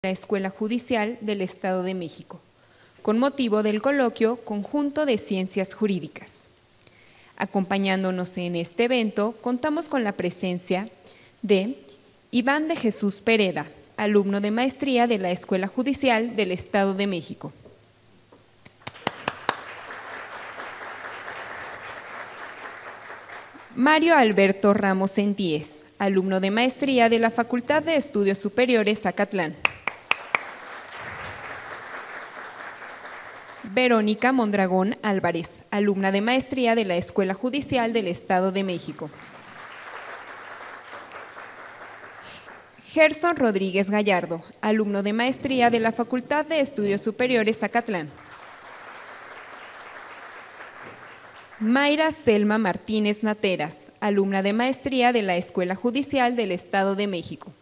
la Escuela Judicial del Estado de México, con motivo del coloquio Conjunto de Ciencias Jurídicas. Acompañándonos en este evento, contamos con la presencia de Iván de Jesús Pereda, alumno de maestría de la Escuela Judicial del Estado de México. Mario Alberto Ramos Sentíes, alumno de maestría de la Facultad de Estudios Superiores Zacatlán. Verónica Mondragón Álvarez, alumna de maestría de la Escuela Judicial del Estado de México. Gerson Rodríguez Gallardo, alumno de maestría de la Facultad de Estudios Superiores Zacatlán. Mayra Selma Martínez Nateras, alumna de maestría de la Escuela Judicial del Estado de México.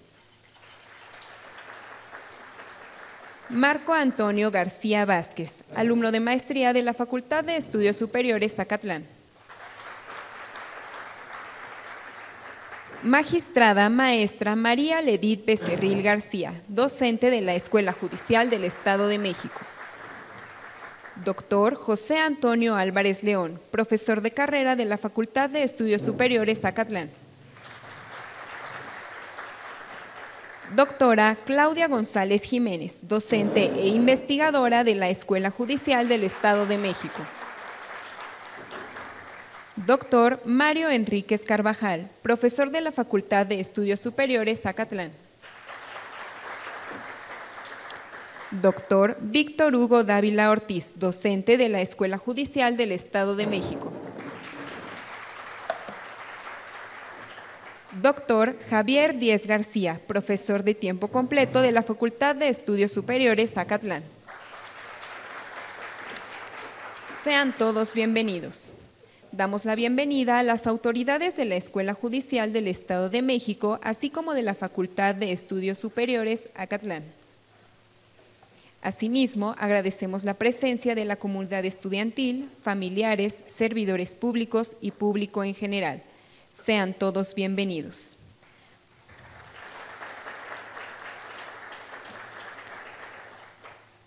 Marco Antonio García Vázquez, alumno de maestría de la Facultad de Estudios Superiores Zacatlán. Magistrada Maestra María Ledith Becerril García, docente de la Escuela Judicial del Estado de México. Doctor José Antonio Álvarez León, profesor de carrera de la Facultad de Estudios Superiores Zacatlán. Doctora Claudia González Jiménez, docente e investigadora de la Escuela Judicial del Estado de México. Doctor Mario Enríquez Carvajal, profesor de la Facultad de Estudios Superiores Zacatlán. Doctor Víctor Hugo Dávila Ortiz, docente de la Escuela Judicial del Estado de México. Doctor Javier Díez García, profesor de tiempo completo de la Facultad de Estudios Superiores Zacatlán. Sean todos bienvenidos. Damos la bienvenida a las autoridades de la Escuela Judicial del Estado de México, así como de la Facultad de Estudios Superiores Zacatlán. Asimismo, agradecemos la presencia de la comunidad estudiantil, familiares, servidores públicos y público en general. Sean todos bienvenidos.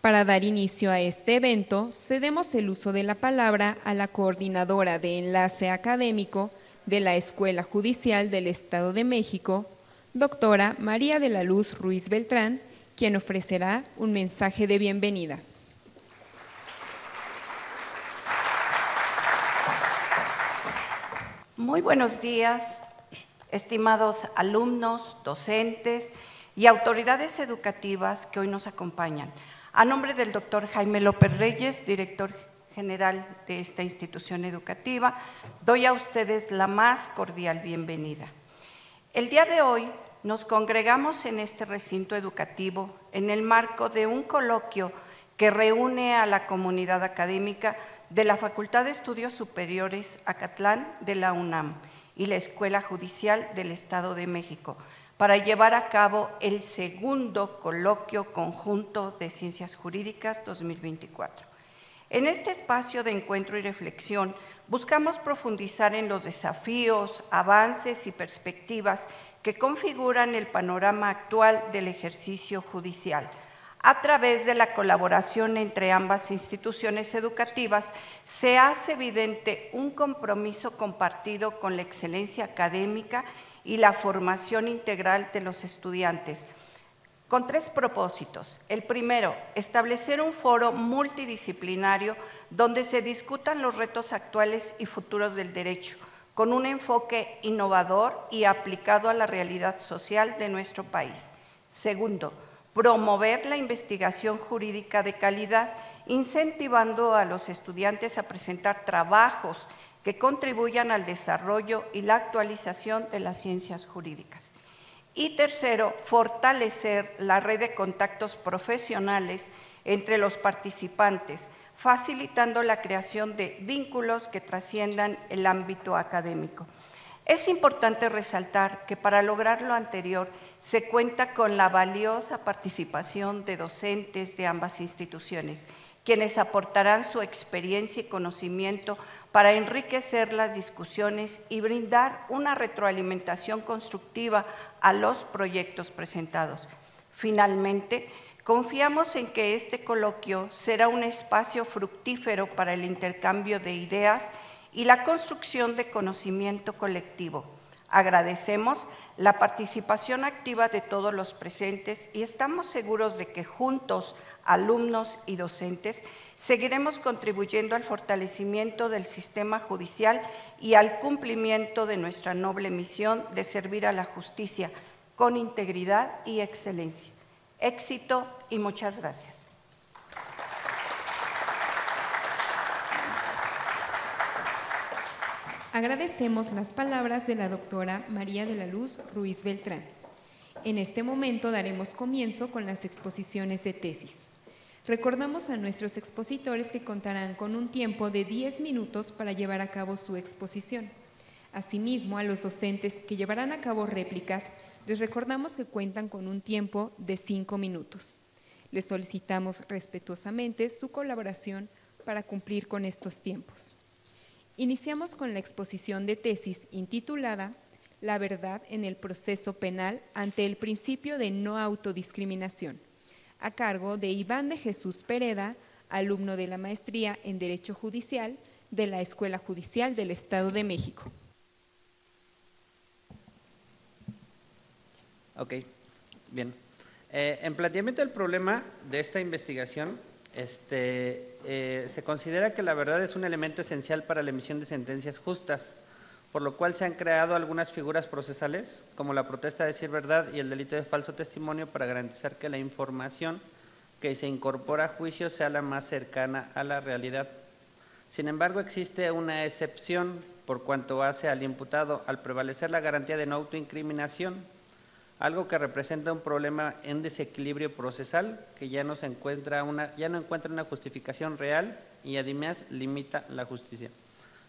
Para dar inicio a este evento, cedemos el uso de la palabra a la coordinadora de enlace académico de la Escuela Judicial del Estado de México, doctora María de la Luz Ruiz Beltrán, quien ofrecerá un mensaje de bienvenida. Muy buenos días, estimados alumnos, docentes y autoridades educativas que hoy nos acompañan. A nombre del doctor Jaime López Reyes, director general de esta institución educativa, doy a ustedes la más cordial bienvenida. El día de hoy nos congregamos en este recinto educativo en el marco de un coloquio que reúne a la comunidad académica de la Facultad de Estudios Superiores Zacatlán de la UNAM y la Escuela Judicial del Estado de México para llevar a cabo el segundo coloquio conjunto de Ciencias Jurídicas 2024. En este espacio de encuentro y reflexión buscamos profundizar en los desafíos, avances y perspectivas que configuran el panorama actual del ejercicio judicial. A través de la colaboración entre ambas instituciones educativas, se hace evidente un compromiso compartido con la excelencia académica y la formación integral de los estudiantes, con tres propósitos. El primero, establecer un foro multidisciplinario donde se discutan los retos actuales y futuros del derecho, con un enfoque innovador y aplicado a la realidad social de nuestro país. Segundo, promover la investigación jurídica de calidad, incentivando a los estudiantes a presentar trabajos que contribuyan al desarrollo y la actualización de las ciencias jurídicas. Y tercero, fortalecer la red de contactos profesionales entre los participantes, facilitando la creación de vínculos que trasciendan el ámbito académico. Es importante resaltar que para lograr lo anterior se cuenta con la valiosa participación de docentes de ambas instituciones, quienes aportarán su experiencia y conocimiento para enriquecer las discusiones y brindar una retroalimentación constructiva a los proyectos presentados. Finalmente, confiamos en que este coloquio será un espacio fructífero para el intercambio de ideas y la construcción de conocimiento colectivo. Agradecemos la participación activa de todos los presentes y estamos seguros de que juntos, alumnos y docentes, seguiremos contribuyendo al fortalecimiento del sistema judicial y al cumplimiento de nuestra noble misión de servir a la justicia con integridad y excelencia. Éxito y muchas gracias. Agradecemos las palabras de la doctora María de la Luz Ruiz Beltrán. En este momento daremos comienzo con las exposiciones de tesis. Recordamos a nuestros expositores que contarán con un tiempo de 10 minutos para llevar a cabo su exposición. Asimismo, a los docentes que llevarán a cabo réplicas, les recordamos que cuentan con un tiempo de 5 minutos. Les solicitamos respetuosamente su colaboración para cumplir con estos tiempos. Iniciamos con la exposición de tesis intitulada La verdad en el proceso penal ante el principio de no autodiscriminación, a cargo de Iván de Jesús Pereda, alumno de la Maestría en Derecho Judicial de la Escuela Judicial del Estado de México. Ok, bien. En planteamiento del problema de esta investigación, se considera que la verdad es un elemento esencial para la emisión de sentencias justas, por lo cual se han creado algunas figuras procesales, como la protesta de decir verdad y el delito de falso testimonio, para garantizar que la información que se incorpora a juicio sea la más cercana a la realidad. Sin embargo, existe una excepción por cuanto hace al imputado, al prevalecer la garantía de no autoincriminación, algo que representa un problema en desequilibrio procesal que ya no encuentra una justificación real y además limita la justicia.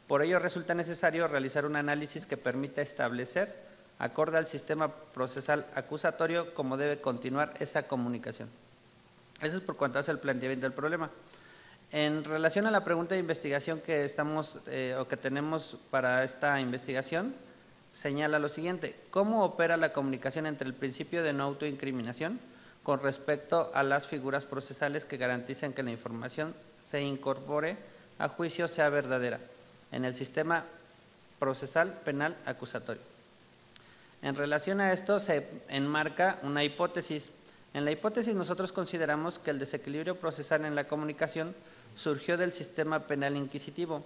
Por ello resulta necesario realizar un análisis que permita establecer, acorde al sistema procesal acusatorio, cómo debe continuar esa comunicación. Eso es por cuanto hace el planteamiento del problema. En relación a la pregunta de investigación que tenemos para esta investigación, señala lo siguiente: ¿cómo opera la comunicación entre el principio de no autoincriminación con respecto a las figuras procesales que garantizan que la información se incorpore a juicio sea verdadera en el sistema procesal penal acusatorio? En relación a esto se enmarca una hipótesis. En la hipótesis nosotros consideramos que el desequilibrio procesal en la comunicación surgió del sistema penal inquisitivo,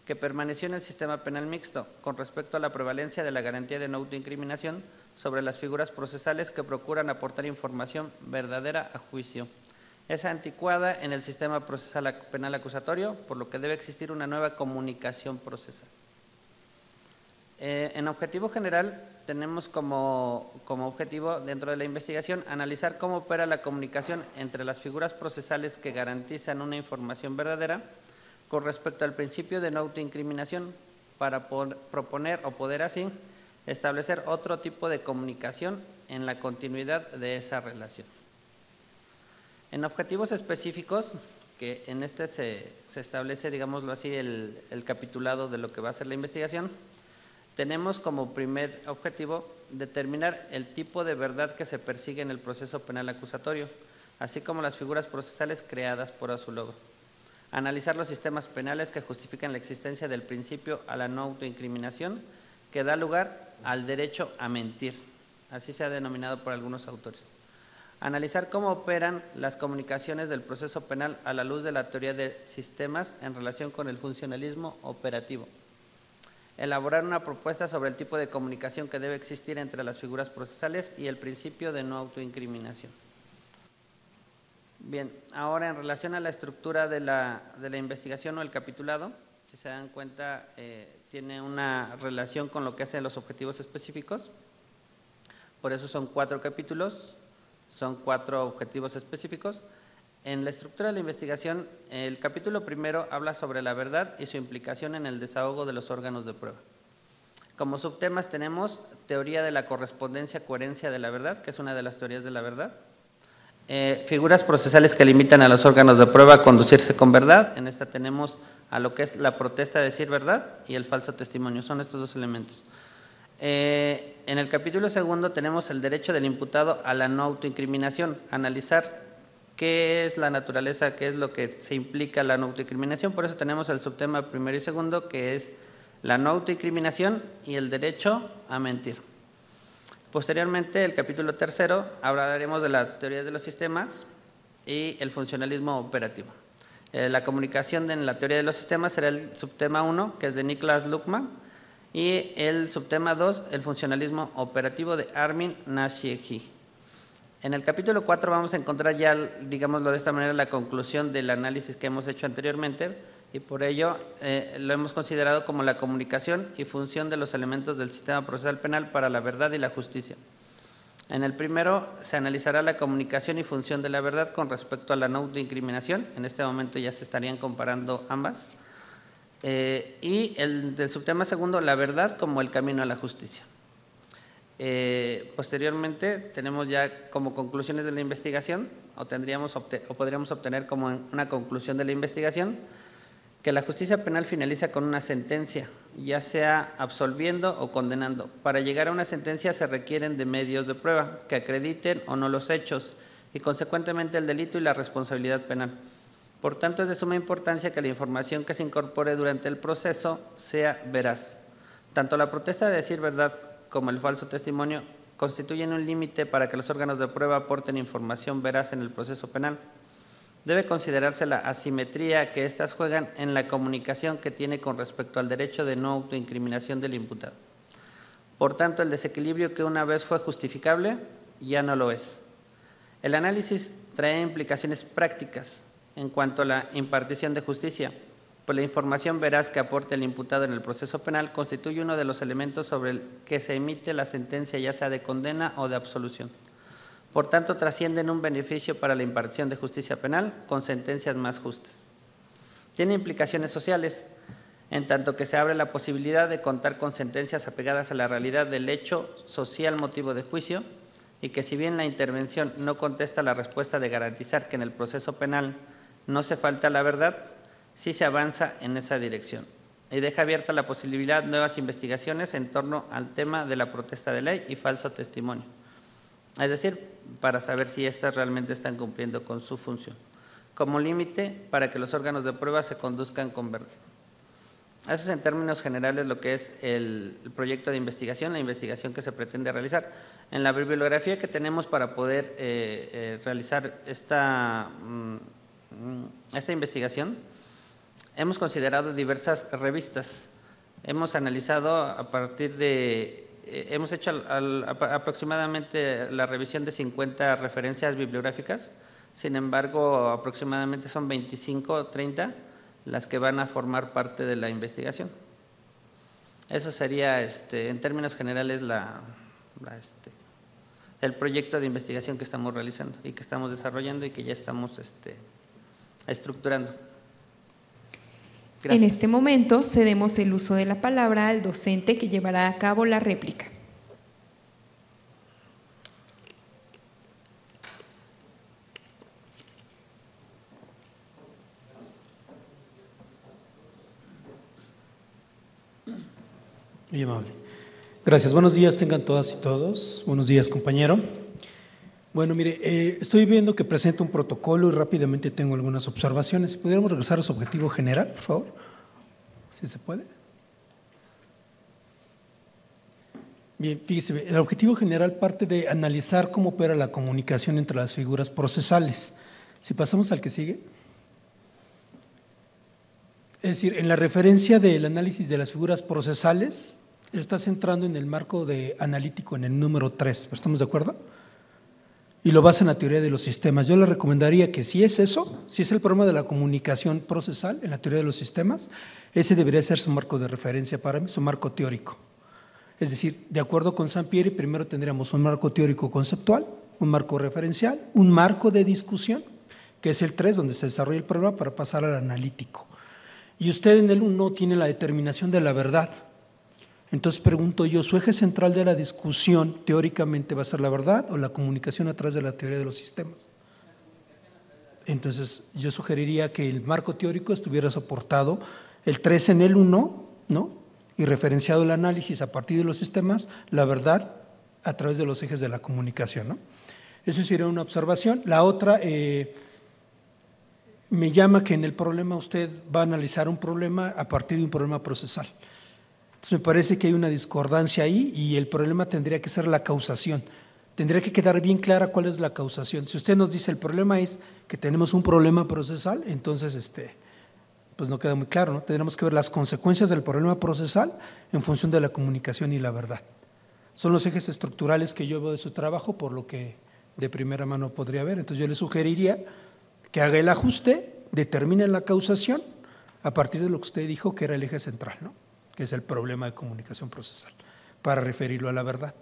que permaneció en el sistema penal mixto con respecto a la prevalencia de la garantía de no autoincriminación sobre las figuras procesales que procuran aportar información verdadera a juicio. Es anticuada en el sistema procesal penal acusatorio, por lo que debe existir una nueva comunicación procesal. En objetivo general, tenemos como objetivo dentro de la investigación analizar cómo opera la comunicación entre las figuras procesales que garantizan una información verdadera con respecto al principio de no autoincriminación, para proponer o poder así establecer otro tipo de comunicación en la continuidad de esa relación. En objetivos específicos, que en se establece, digámoslo así, el capitulado de lo que va a ser la investigación, tenemos como primer objetivo determinar el tipo de verdad que se persigue en el proceso penal acusatorio, así como las figuras procesales creadas por su logro. Analizar los sistemas penales que justifican la existencia del principio a la no autoincriminación, que da lugar al derecho a mentir, así se ha denominado por algunos autores. Analizar cómo operan las comunicaciones del proceso penal a la luz de la teoría de sistemas en relación con el funcionalismo operativo. Elaborar una propuesta sobre el tipo de comunicación que debe existir entre las figuras procesales y el principio de no autoincriminación. Bien, ahora en relación a la estructura de la investigación o el capitulado, si se dan cuenta, tiene una relación con lo que hacen los objetivos específicos. Por eso son 4 capítulos, son 4 objetivos específicos. En la estructura de la investigación, el capítulo primero habla sobre la verdad y su implicación en el desahogo de los órganos de prueba. Como subtemas tenemos teoría de la correspondencia, coherencia de la verdad, que es una de las teorías de la verdad. Figuras procesales que limitan a los órganos de prueba a conducirse con verdad. En esta tenemos a lo que es la protesta de decir verdad y el falso testimonio. Son estos 2 elementos. En el capítulo segundo tenemos el derecho del imputado a la no autoincriminación, analizar qué es la naturaleza, qué es lo que se implica la no autoincriminación. Por eso tenemos el subtema primero y segundo, que es la no autoincriminación y el derecho a mentir. Posteriormente, el capítulo tercero, hablaremos de la teoría de los sistemas y el funcionalismo operativo. La comunicación en la teoría de los sistemas será el subtema 1, que es de Niklas Luhmann, y el subtema 2, el funcionalismo operativo de Armin Naschie. En el capítulo 4 vamos a encontrar ya, digámoslo de esta manera, la conclusión del análisis que hemos hecho anteriormente, y por ello lo hemos considerado como la comunicación y función de los elementos del sistema procesal penal para la verdad y la justicia. En el primero se analizará la comunicación y función de la verdad con respecto a la no autoincriminación. En este momento ya se estarían comparando ambas. Y el del subtema segundo, la verdad como el camino a la justicia. Posteriormente tenemos ya como conclusiones de la investigación, o podríamos obtener como una conclusión de la investigación, que la justicia penal finaliza con una sentencia, ya sea absolviendo o condenando. Para llegar a una sentencia se requieren de medios de prueba que acrediten o no los hechos y consecuentemente el delito y la responsabilidad penal. Por tanto, es de suma importancia que la información que se incorpore durante el proceso sea veraz. Tanto la protesta de decir verdad como el falso testimonio constituyen un límite para que los órganos de prueba aporten información veraz en el proceso penal. Debe considerarse la asimetría que éstas juegan en la comunicación que tiene con respecto al derecho de no autoincriminación del imputado. Por tanto, el desequilibrio que una vez fue justificable ya no lo es. El análisis trae implicaciones prácticas en cuanto a la impartición de justicia, pues la información veraz que aporte el imputado en el proceso penal constituye uno de los elementos sobre el que se emite la sentencia, ya sea de condena o de absolución. Por tanto, trascienden un beneficio para la impartición de justicia penal con sentencias más justas. Tiene implicaciones sociales, en tanto que se abre la posibilidad de contar con sentencias apegadas a la realidad del hecho social motivo de juicio y que si bien la intervención no contesta la respuesta de garantizar que en el proceso penal no se falta a la verdad, sí se avanza en esa dirección y deja abierta la posibilidad de nuevas investigaciones en torno al tema de la protesta de ley y falso testimonio. Es decir, para saber si éstas realmente están cumpliendo con su función, como límite para que los órganos de prueba se conduzcan con verdad. Eso es en términos generales lo que es el proyecto de investigación, la investigación que se pretende realizar. En la bibliografía que tenemos para poder realizar esta investigación, hemos considerado diversas revistas. Hemos analizado a partir de… hemos hecho aproximadamente la revisión de 50 referencias bibliográficas, sin embargo, aproximadamente son 25 o 30 las que van a formar parte de la investigación. Eso sería, en términos generales, el proyecto de investigación que estamos realizando y que estamos desarrollando y que ya estamos estructurando. Gracias. En este momento cedemos el uso de la palabra al docente que llevará a cabo la réplica. Muy amable. Gracias. Buenos días tengan todas y todos. Buenos días, compañero. Bueno, mire, estoy viendo que presenta un protocolo y rápidamente tengo algunas observaciones. ¿Pudiéramos regresar a su objetivo general, por favor? ¿Sí se puede? Bien, fíjese, el objetivo general parte de analizar cómo opera la comunicación entre las figuras procesales. Si pasamos al que sigue. Es decir, en la referencia del análisis de las figuras procesales, está centrando en el marco de analítico en el número 3, ¿estamos de acuerdo? Y lo basa en la teoría de los sistemas. Yo le recomendaría que si es eso, si es el problema de la comunicación procesal en la teoría de los sistemas, ese debería ser su marco de referencia para mí, su marco teórico. Es decir, de acuerdo con Sampieri, primero tendríamos un marco teórico conceptual, un marco referencial, un marco de discusión, que es el 3, donde se desarrolla el problema para pasar al analítico. Y usted en el 1 tiene la determinación de la verdad. Entonces pregunto yo, ¿su eje central de la discusión teóricamente va a ser la verdad o la comunicación a través de la teoría de los sistemas? Entonces yo sugeriría que el marco teórico estuviera soportado, el 3 en el 1, ¿no? y referenciado el análisis a partir de los sistemas, la verdad a través de los ejes de la comunicación, ¿no? Esa sería una observación. La otra, me llama que en el problema usted va a analizar un problema a partir de un problema procesal. Entonces me parece que hay una discordancia ahí y el problema tendría que ser la causación. Tendría que quedar bien clara cuál es la causación. Si usted nos dice el problema es que tenemos un problema procesal, entonces pues no queda muy claro, ¿no? Tendremos que ver las consecuencias del problema procesal en función de la comunicación y la verdad. Son los ejes estructurales que yo veo de su trabajo, por lo que de primera mano podría ver. Entonces yo le sugeriría que haga el ajuste, determine la causación a partir de lo que usted dijo que era el eje central, ¿no? Que es el problema de comunicación procesal, para referirlo a la verdad.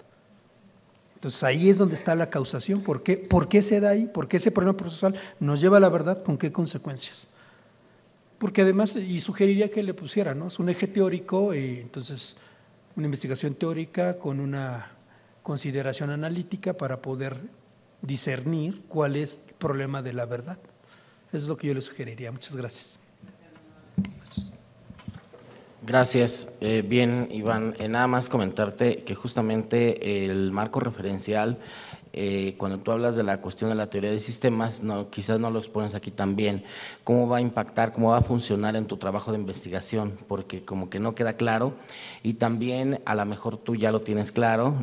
Entonces ahí es donde está la causación. ¿Por qué se da ahí? ¿Por qué ese problema procesal nos lleva a la verdad? ¿Con qué consecuencias? Porque además, y sugeriría que le pusiera, ¿no? Es un eje teórico, entonces una investigación teórica con una consideración analítica para poder discernir cuál es el problema de la verdad. Eso es lo que yo le sugeriría. Muchas gracias. Gracias. Bien, Iván, nada más comentarte que justamente el marco referencial, cuando tú hablas de la cuestión de la teoría de sistemas, quizás no lo expones aquí tan bien. ¿Cómo va a impactar, cómo va a funcionar en tu trabajo de investigación? Porque como que no queda claro, y también a lo mejor tú ya lo tienes claro,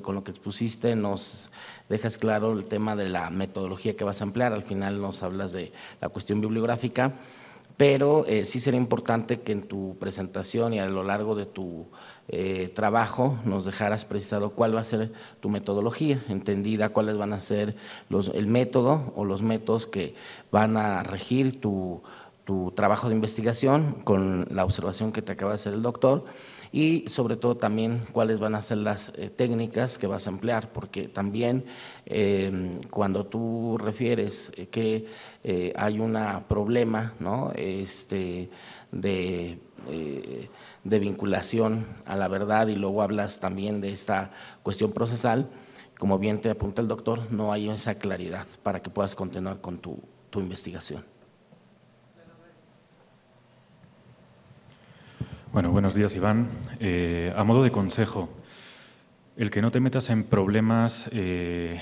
con lo que expusiste nos dejas claro el tema de la metodología que vas a emplear. Al final nos hablas de la cuestión bibliográfica, pero sí sería importante que en tu presentación y a lo largo de tu trabajo nos dejaras precisado cuál va a ser tu metodología, entendida cuáles van a ser el método o los métodos que van a regir tu trabajo de investigación con la observación que te acaba de hacer el doctor, y sobre todo también cuáles van a ser las técnicas que vas a emplear, porque también cuando tú refieres que hay un problema, ¿no? de vinculación a la verdad, y luego hablas también de esta cuestión procesal, como bien te apunta el doctor, no hay esa claridad para que puedas continuar con tu investigación. Bueno, buenos días, Iván. A modo de consejo, el que no te metas en problemas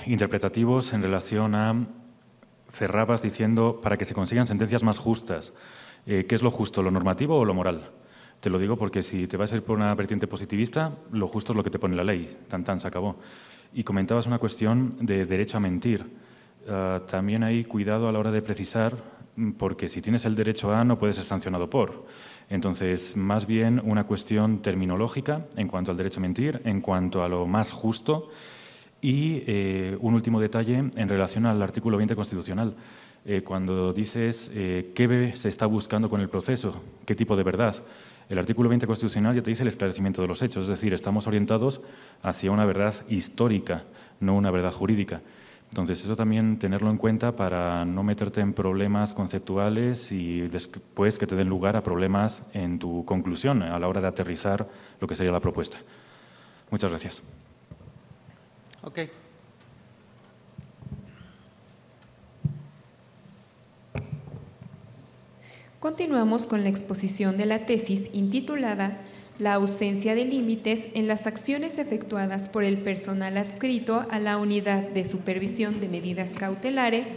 interpretativos en relación a, cerrabas diciendo, para que se consigan sentencias más justas. ¿Qué es lo justo, lo normativo o lo moral? Te lo digo porque si te vas a ir por una vertiente positivista, lo justo es lo que te pone la ley, tan, se acabó. Y comentabas una cuestión de derecho a mentir. También hay cuidado a la hora de precisar, porque si tienes el derecho a, no puedes ser sancionado por. Entonces, más bien una cuestión terminológica en cuanto al derecho a mentir, en cuanto a lo más justo. Y un último detalle en relación al artículo 20 constitucional. Cuando dices qué se está buscando con el proceso, qué tipo de verdad. El artículo 20 constitucional ya te dice el esclarecimiento de los hechos, es decir, estamos orientados hacia una verdad histórica, no una verdad jurídica. Entonces, eso también tenerlo en cuenta para no meterte en problemas conceptuales y después que te den lugar a problemas en tu conclusión a la hora de aterrizar lo que sería la propuesta. Muchas gracias. Ok. Continuamos con la exposición de la tesis intitulada La ausencia de límites en las acciones efectuadas por el personal adscrito a la Unidad de Supervisión de Medidas Cautelares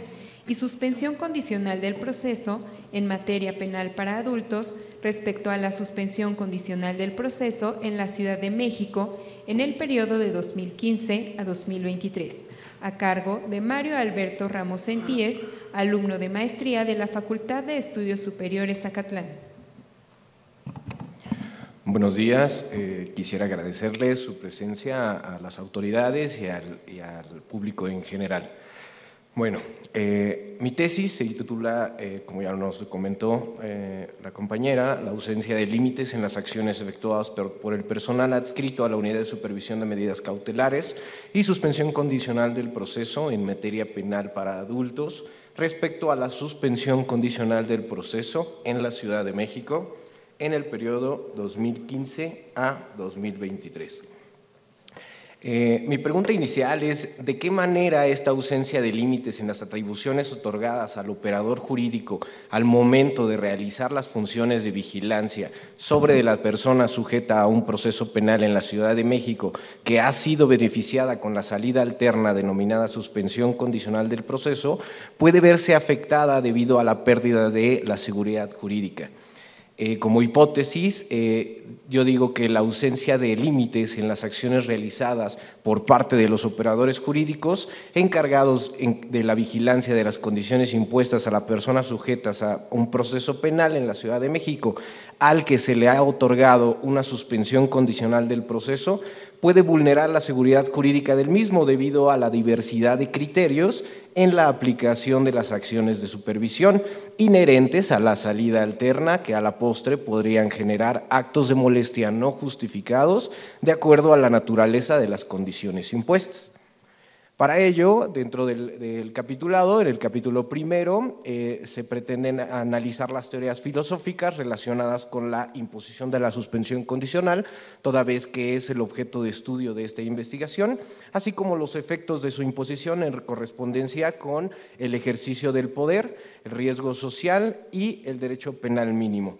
y suspensión condicional del proceso en materia penal para adultos respecto a la suspensión condicional del proceso en la Ciudad de México en el periodo de 2015 a 2023, a cargo de Mario Alberto Ramos Sentíes, alumno de maestría de la Facultad de Estudios Superiores Zacatlán. Buenos días, quisiera agradecerles su presencia a las autoridades y al público en general. Bueno, mi tesis se titula, como ya nos comentó la compañera, La ausencia de límites en las acciones efectuadas por el personal adscrito a la Unidad de Supervisión de Medidas Cautelares y suspensión condicional del proceso en materia penal para adultos respecto a la suspensión condicional del proceso en la Ciudad de México en el periodo 2015 a 2023. Mi pregunta inicial es, ¿de qué manera esta ausencia de límites en las atribuciones otorgadas al operador jurídico al momento de realizar las funciones de vigilancia sobre la persona sujeta a un proceso penal en la Ciudad de México, que ha sido beneficiada con la salida alterna denominada suspensión condicional del proceso, puede verse afectada debido a la pérdida de la seguridad jurídica? Como hipótesis, yo digo que la ausencia de límites en las acciones realizadas por parte de los operadores jurídicos encargados de la vigilancia de las condiciones impuestas a las personas sujetas a un proceso penal en la Ciudad de México, al que se le ha otorgado una suspensión condicional del proceso, puede vulnerar la seguridad jurídica del mismo debido a la diversidad de criterios en la aplicación de las acciones de supervisión inherentes a la salida alterna, que a la postre podrían generar actos de molestia no justificados de acuerdo a la naturaleza de las condiciones impuestas. Para ello, dentro del capitulado, en el capítulo primero, se pretenden analizar las teorías filosóficas relacionadas con la imposición de la suspensión condicional, toda vez que es el objeto de estudio de esta investigación, así como los efectos de su imposición en correspondencia con el ejercicio del poder, el riesgo social y el derecho penal mínimo,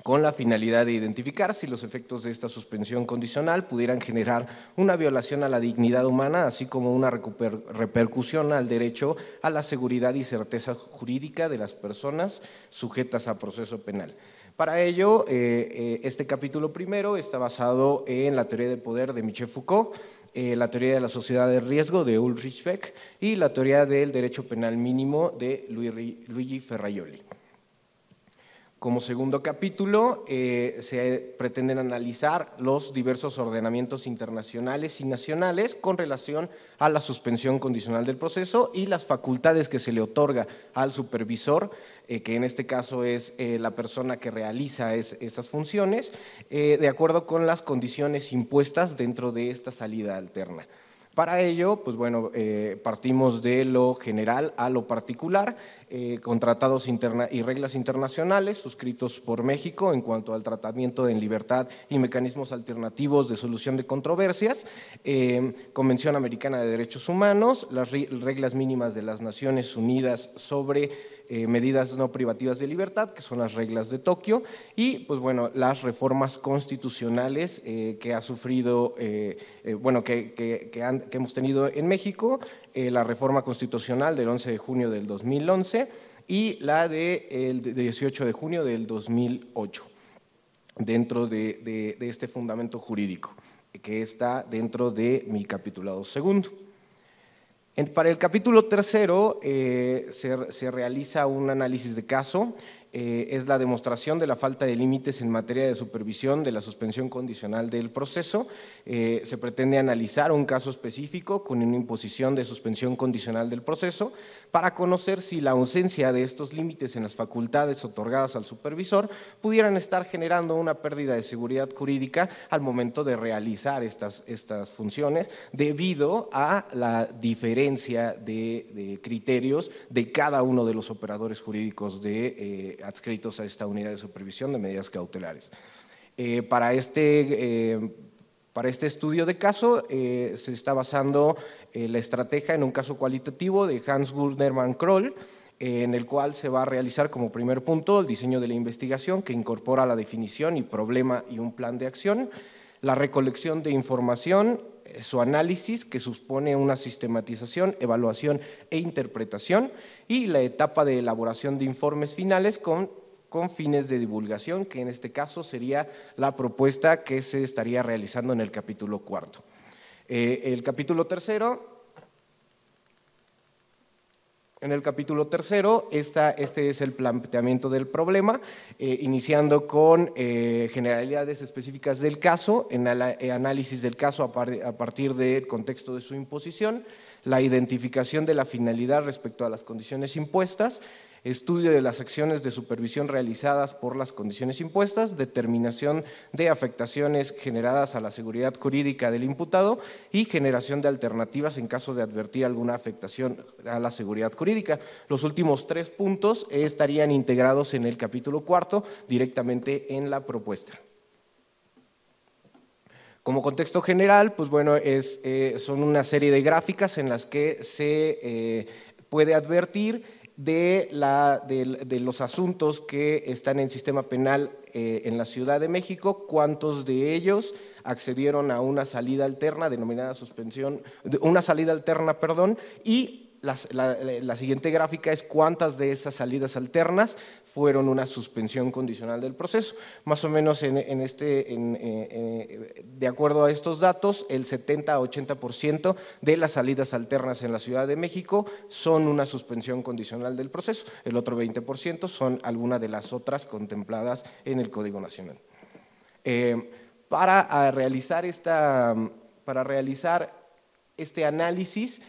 con la finalidad de identificar si los efectos de esta suspensión condicional pudieran generar una violación a la dignidad humana, así como una repercusión al derecho a la seguridad y certeza jurídica de las personas sujetas a proceso penal. Para ello, este capítulo primero está basado en la teoría del poder de Michel Foucault, la teoría de la sociedad de riesgo de Ulrich Beck y la teoría del derecho penal mínimo de Luigi Ferraioli. Como segundo capítulo, se pretenden analizar los diversos ordenamientos internacionales y nacionales con relación a la suspensión condicional del proceso y las facultades que se le otorga al supervisor, que en este caso es la persona que realiza esas funciones, de acuerdo con las condiciones impuestas dentro de esta salida alterna. Para ello, pues bueno, partimos de lo general a lo particular, con tratados y reglas internacionales suscritos por México en cuanto al tratamiento en libertad y mecanismos alternativos de solución de controversias, Convención Americana de Derechos Humanos, las reglas mínimas de las Naciones Unidas sobre medidas no privativas de libertad, que son las reglas de Tokio, y pues bueno, las reformas constitucionales que ha sufrido, bueno, que hemos tenido en México, la reforma constitucional del 11 de junio del 2011 y la del 18 de junio del 2008, dentro de este fundamento jurídico, que está dentro de mi capitulado segundo. Para el capítulo tercero se realiza un análisis de caso, es la demostración de la falta de límites en materia de supervisión de la suspensión condicional del proceso. Se pretende analizar un caso específico con una imposición de suspensión condicional del proceso para conocer si la ausencia de estos límites en las facultades otorgadas al supervisor pudieran estar generando una pérdida de seguridad jurídica al momento de realizar estas funciones debido a la diferencia de criterios de cada uno de los operadores jurídicos adscritos a esta unidad de supervisión de medidas cautelares. Para este estudio de caso se está basando la estrategia en un caso cualitativo de Hans Gundermann Kroll, en el cual se va a realizar como primer punto el diseño de la investigación, que incorpora la definición y problema y un plan de acción, la recolección de información, su análisis, que supone una sistematización, evaluación e interpretación, y la etapa de elaboración de informes finales con fines de divulgación, que en este caso sería la propuesta que se estaría realizando en el capítulo cuarto. El capítulo tercero, en el capítulo tercero, este es el planteamiento del problema, iniciando con generalidades específicas del caso, en análisis del caso a partir del contexto de su imposición, la identificación de la finalidad respecto a las condiciones impuestas, estudio de las acciones de supervisión realizadas por las condiciones impuestas, determinación de afectaciones generadas a la seguridad jurídica del imputado y generación de alternativas en caso de advertir alguna afectación a la seguridad jurídica. Los últimos 3 puntos estarían integrados en el capítulo cuarto directamente en la propuesta. Como contexto general, pues bueno, son una serie de gráficas en las que se puede advertir de los asuntos que están en el sistema penal en la Ciudad de México, cuántos de ellos accedieron a una salida alterna denominada y la siguiente gráfica es cuántas de esas salidas alternas fueron una suspensión condicional del proceso. Más o menos de acuerdo a estos datos, el 70 a 80% de las salidas alternas en la Ciudad de México son una suspensión condicional del proceso, el otro 20% son alguna de las otras contempladas en el Código Nacional. Para realizar este análisis,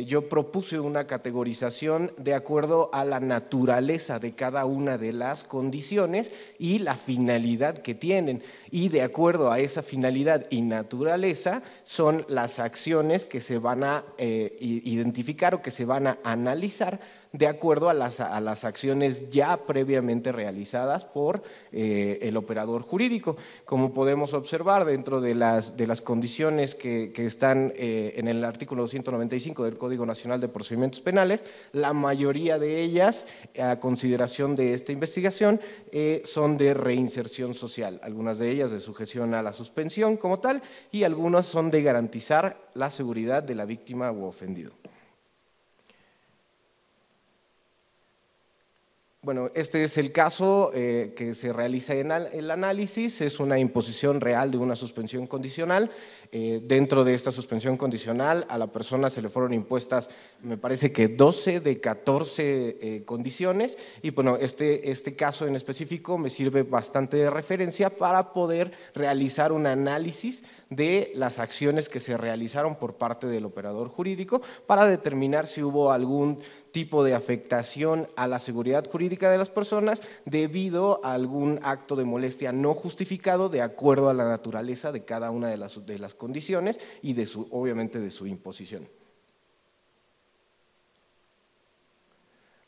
yo propuse una categorización de acuerdo a la naturaleza de cada una de las condiciones y la finalidad que tienen. Y de acuerdo a esa finalidad y naturaleza son las acciones que se van a identificar o que se van a analizar de acuerdo a las acciones ya previamente realizadas por el operador jurídico. Como podemos observar dentro de las condiciones que están en el artículo 295 del Código Nacional de Procedimientos Penales, la mayoría de ellas, a consideración de esta investigación, son de reinserción social, algunas de ellas de sujeción a la suspensión como tal y algunas son de garantizar la seguridad de la víctima u ofendido. Bueno, este es el caso que se realiza en el análisis, es una imposición real de una suspensión condicional. Dentro de esta suspensión condicional a la persona se le fueron impuestas, me parece que 12 de 14 condiciones y bueno, este caso en específico me sirve bastante de referencia para poder realizar un análisis de las acciones que se realizaron por parte del operador jurídico para determinar si hubo algún tipo de afectación a la seguridad jurídica de las personas debido a algún acto de molestia no justificado de acuerdo a la naturaleza de cada una de las condiciones y obviamente de su imposición.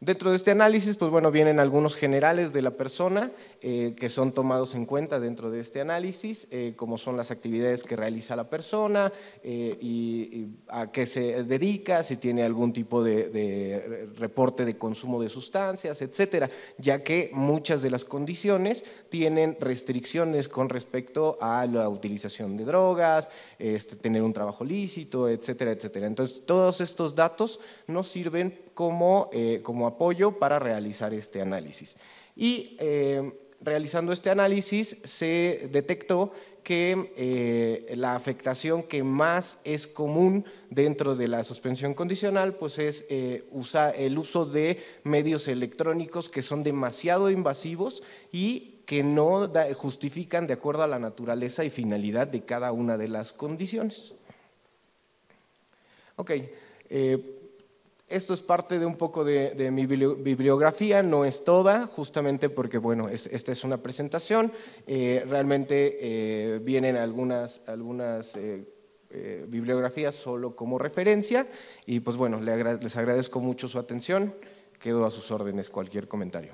Dentro de este análisis, pues bueno, vienen algunos generales de la persona que son tomados en cuenta dentro de este análisis, como son las actividades que realiza la persona y a qué se dedica, si tiene algún tipo de reporte de consumo de sustancias, etcétera, ya que muchas de las condiciones tienen restricciones con respecto a la utilización de drogas, tener un trabajo lícito, etcétera, etcétera. Entonces, todos estos datos nos sirven como apoyo para realizar este análisis. Y realizando este análisis se detectó que la afectación que más es común dentro de la suspensión condicional pues es el uso de medios electrónicos que son demasiado invasivos y que no justifican de acuerdo a la naturaleza y finalidad de cada una de las condiciones. Ok. Esto es parte de un poco de mi bibliografía, no es toda, justamente porque bueno, esta es una presentación, realmente vienen algunas bibliografías solo como referencia y pues bueno, les agradezco mucho su atención, quedo a sus órdenes cualquier comentario.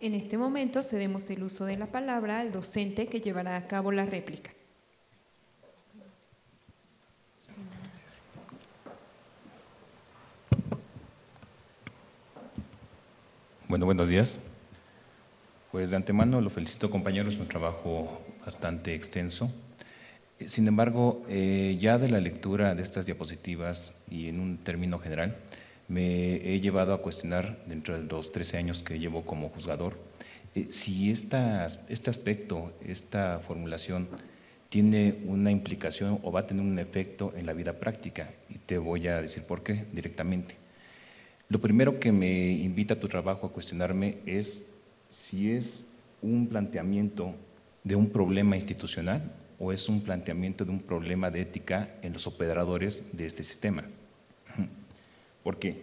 En este momento cedemos el uso de la palabra al docente que llevará a cabo la réplica. Bueno, buenos días. Pues de antemano lo felicito, compañeros, un trabajo bastante extenso. Sin embargo, ya de la lectura de estas diapositivas y en un término general, me he llevado a cuestionar, dentro de los 13 años que llevo como juzgador, si este aspecto, esta formulación, tiene una implicación o va a tener un efecto en la vida práctica. Y te voy a decir por qué directamente. Lo primero que me invita a tu trabajo a cuestionarme es si es un planteamiento de un problema institucional o es un planteamiento de un problema de ética en los operadores de este sistema. ¿Por qué?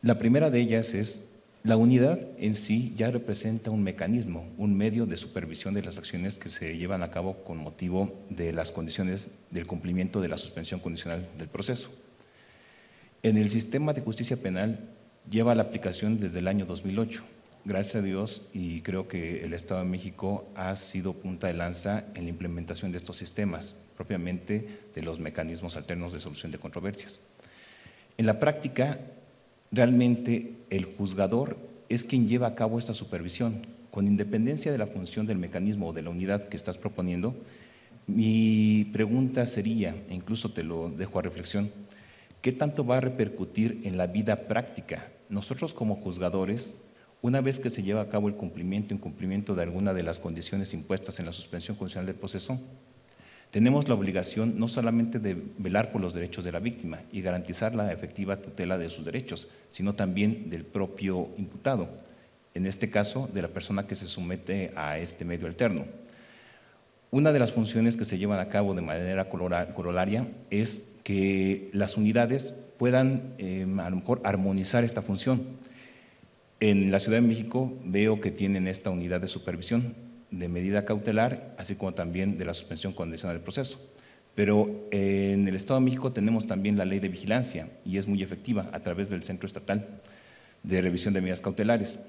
La primera de ellas es la unidad en sí ya representa un mecanismo, un medio de supervisión de las acciones que se llevan a cabo con motivo de las condiciones del cumplimiento de la suspensión condicional del proceso. En el sistema de justicia penal lleva la aplicación desde el año 2008, gracias a Dios, y creo que el Estado de México ha sido punta de lanza en la implementación de estos sistemas, propiamente de los mecanismos alternos de solución de controversias. En la práctica, realmente el juzgador es quien lleva a cabo esta supervisión, con independencia de la función del mecanismo o de la unidad que estás proponiendo. Mi pregunta sería, e incluso te lo dejo a reflexión, ¿qué tanto va a repercutir en la vida práctica? Nosotros como juzgadores, una vez que se lleva a cabo el cumplimiento o incumplimiento de alguna de las condiciones impuestas en la suspensión condicional del proceso, tenemos la obligación no solamente de velar por los derechos de la víctima y garantizar la efectiva tutela de sus derechos, sino también del propio imputado, en este caso de la persona que se somete a este medio alterno. Una de las funciones que se llevan a cabo de manera corolaria es que las unidades puedan a lo mejor armonizar esta función. En la Ciudad de México veo que tienen esta unidad de supervisión de medida cautelar, así como también de la suspensión condicional del proceso. Pero en el Estado de México tenemos también la ley de vigilancia y es muy efectiva a través del Centro Estatal de Revisión de Medidas Cautelares.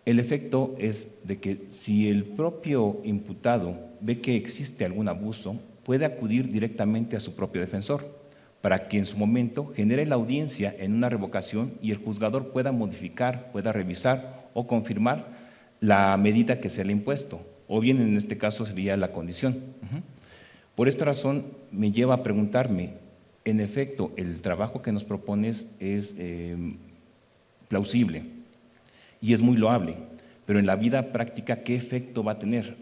El efecto es de que si el propio imputado ve que existe algún abuso, puede acudir directamente a su propio defensor para que en su momento genere la audiencia en una revocación y el juzgador pueda modificar, pueda revisar o confirmar la medida que se le ha impuesto, o bien en este caso sería la condición. Por esta razón me lleva a preguntarme, en efecto, el trabajo que nos propones es plausible y es muy loable, pero en la vida práctica, ¿qué efecto va a tener?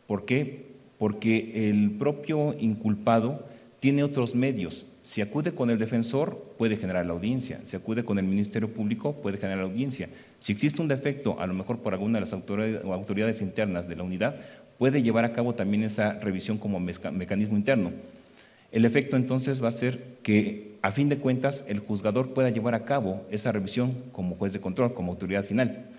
¿Por qué? Porque el propio inculpado tiene otros medios. Si acude con el defensor, puede generar la audiencia. Si acude con el Ministerio Público, puede generar la audiencia. Si existe un defecto, a lo mejor por alguna de las autoridades internas de la unidad, puede llevar a cabo también esa revisión como mecanismo interno. El efecto entonces va a ser que, a fin de cuentas, el juzgador pueda llevar a cabo esa revisión como juez de control, como autoridad final.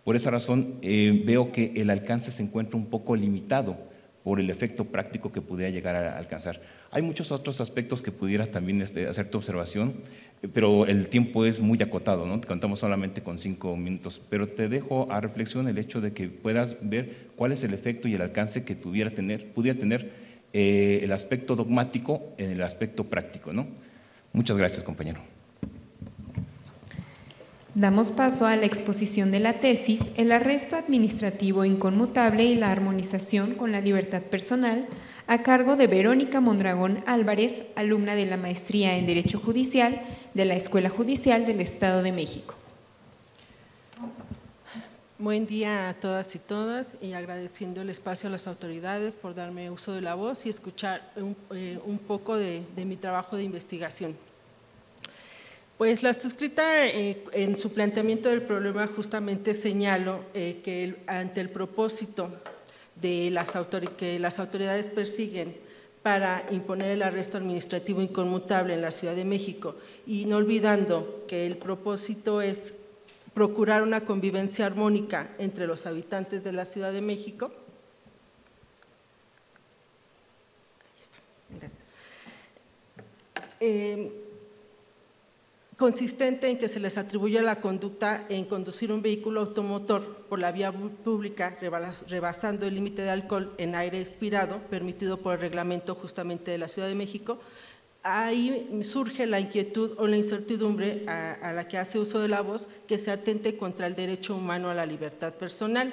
Por esa razón, veo que el alcance se encuentra un poco limitado por el efecto práctico que pudiera llegar a alcanzar. Hay muchos otros aspectos que pudiera también hacer tu observación, pero el tiempo es muy acotado, ¿no? Contamos solamente con 5 minutos, pero te dejo a reflexión el hecho de que puedas ver cuál es el efecto y el alcance que pudiera tener el aspecto dogmático en el aspecto práctico, ¿no? Muchas gracias, compañero. Damos paso a la exposición de la tesis, el arresto administrativo inconmutable y la armonización con la libertad personal, a cargo de Verónica Mondragón Álvarez, alumna de la Maestría en Derecho Judicial de la Escuela Judicial del Estado de México. Buen día a todas y todas, y agradeciendo el espacio a las autoridades por darme uso de la voz y escuchar un poco de mi trabajo de investigación. Pues la suscrita en su planteamiento del problema justamente señalo que ante el propósito de que las autoridades persiguen para imponer el arresto administrativo inconmutable en la Ciudad de México, y no olvidando que el propósito es procurar una convivencia armónica entre los habitantes de la Ciudad de México. Ahí está. Consistente en que se les atribuye la conducta en conducir un vehículo automotor por la vía pública rebasando el límite de alcohol en aire expirado permitido por el reglamento justamente de la Ciudad de México. Ahí surge la inquietud o la incertidumbre a la que hace uso de la voz, que se atente contra el derecho humano a la libertad personal.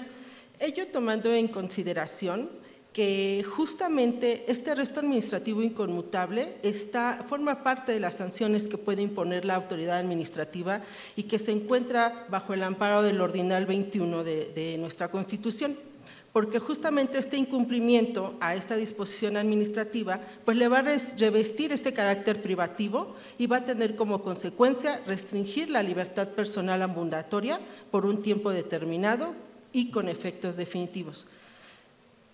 Ello tomando en consideración que justamente este arresto administrativo inconmutable forma parte de las sanciones que puede imponer la autoridad administrativa y que se encuentra bajo el amparo del Ordinal 21 de nuestra Constitución, porque justamente este incumplimiento a esta disposición administrativa pues le va a revestir este carácter privativo y va a tener como consecuencia restringir la libertad personal ambulatoria por un tiempo determinado y con efectos definitivos.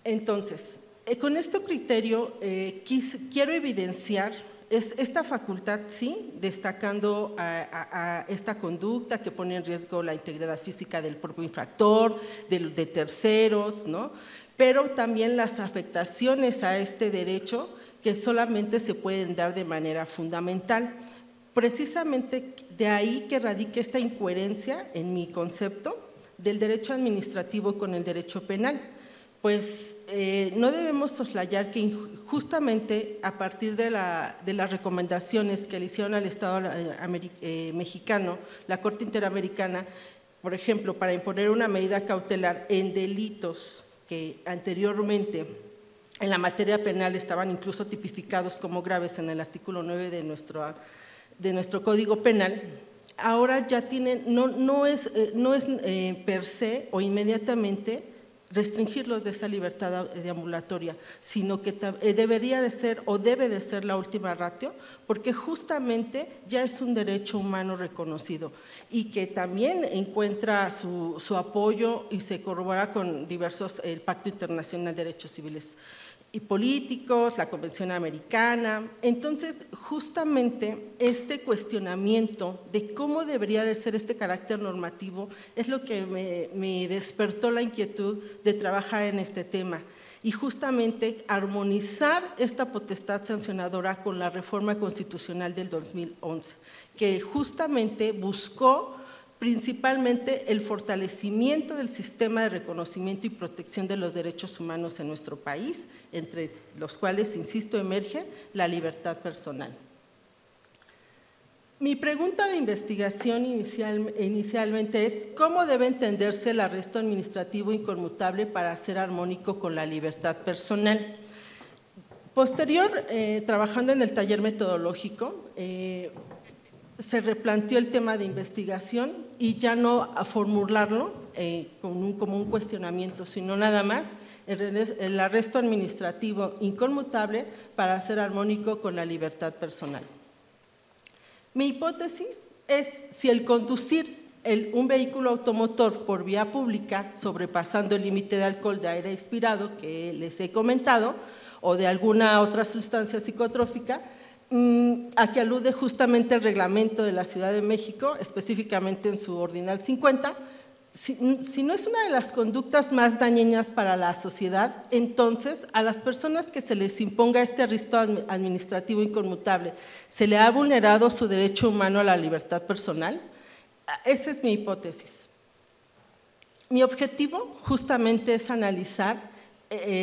Entonces, con este criterio quiero evidenciar esta facultad, sí, destacando a esta conducta que pone en riesgo la integridad física del propio infractor, de terceros, ¿no? Pero también las afectaciones a este derecho que solamente se pueden dar de manera fundamental. Precisamente de ahí que radica esta incoherencia en mi concepto del derecho administrativo con el derecho penal. Pues no debemos soslayar que justamente a partir de las recomendaciones que le hicieron al Estado mexicano, la Corte Interamericana, por ejemplo, para imponer una medida cautelar en delitos que anteriormente en la materia penal estaban incluso tipificados como graves en el artículo 9 de nuestro Código Penal, ahora ya tienen, no es per se o inmediatamente restringirlos de esa libertad deambulatoria, sino que debería de ser o debe de ser la última ratio, porque justamente ya es un derecho humano reconocido y que también encuentra su apoyo y se corrobora con diversos, el Pacto Internacional de Derechos Civiles y Políticos, la Convención Americana. Entonces, justamente este cuestionamiento de cómo debería de ser este carácter normativo es lo que me despertó la inquietud de trabajar en este tema y justamente armonizar esta potestad sancionadora con la reforma constitucional del 2011, que justamente buscó principalmente el fortalecimiento del sistema de reconocimiento y protección de los derechos humanos en nuestro país, entre los cuales, insisto, emerge la libertad personal. Mi pregunta de investigación inicialmente es ¿cómo debe entenderse el arresto administrativo inconmutable para ser armónico con la libertad personal? Posterior, trabajando en el taller metodológico, se replanteó el tema de investigación y ya no a formularlo como un cuestionamiento, sino nada más el arresto administrativo inconmutable para ser armónico con la libertad personal. Mi hipótesis es si el conducir un vehículo automotor por vía pública, sobrepasando el límite de alcohol, de aire expirado que les he comentado, o de alguna otra sustancia psicotrófica, a que alude justamente el reglamento de la Ciudad de México, específicamente en su ordinal 50, si no es una de las conductas más dañinas para la sociedad, entonces a las personas que se les imponga este arresto administrativo inconmutable, ¿se le ha vulnerado su derecho humano a la libertad personal? Esa es mi hipótesis. Mi objetivo justamente es analizar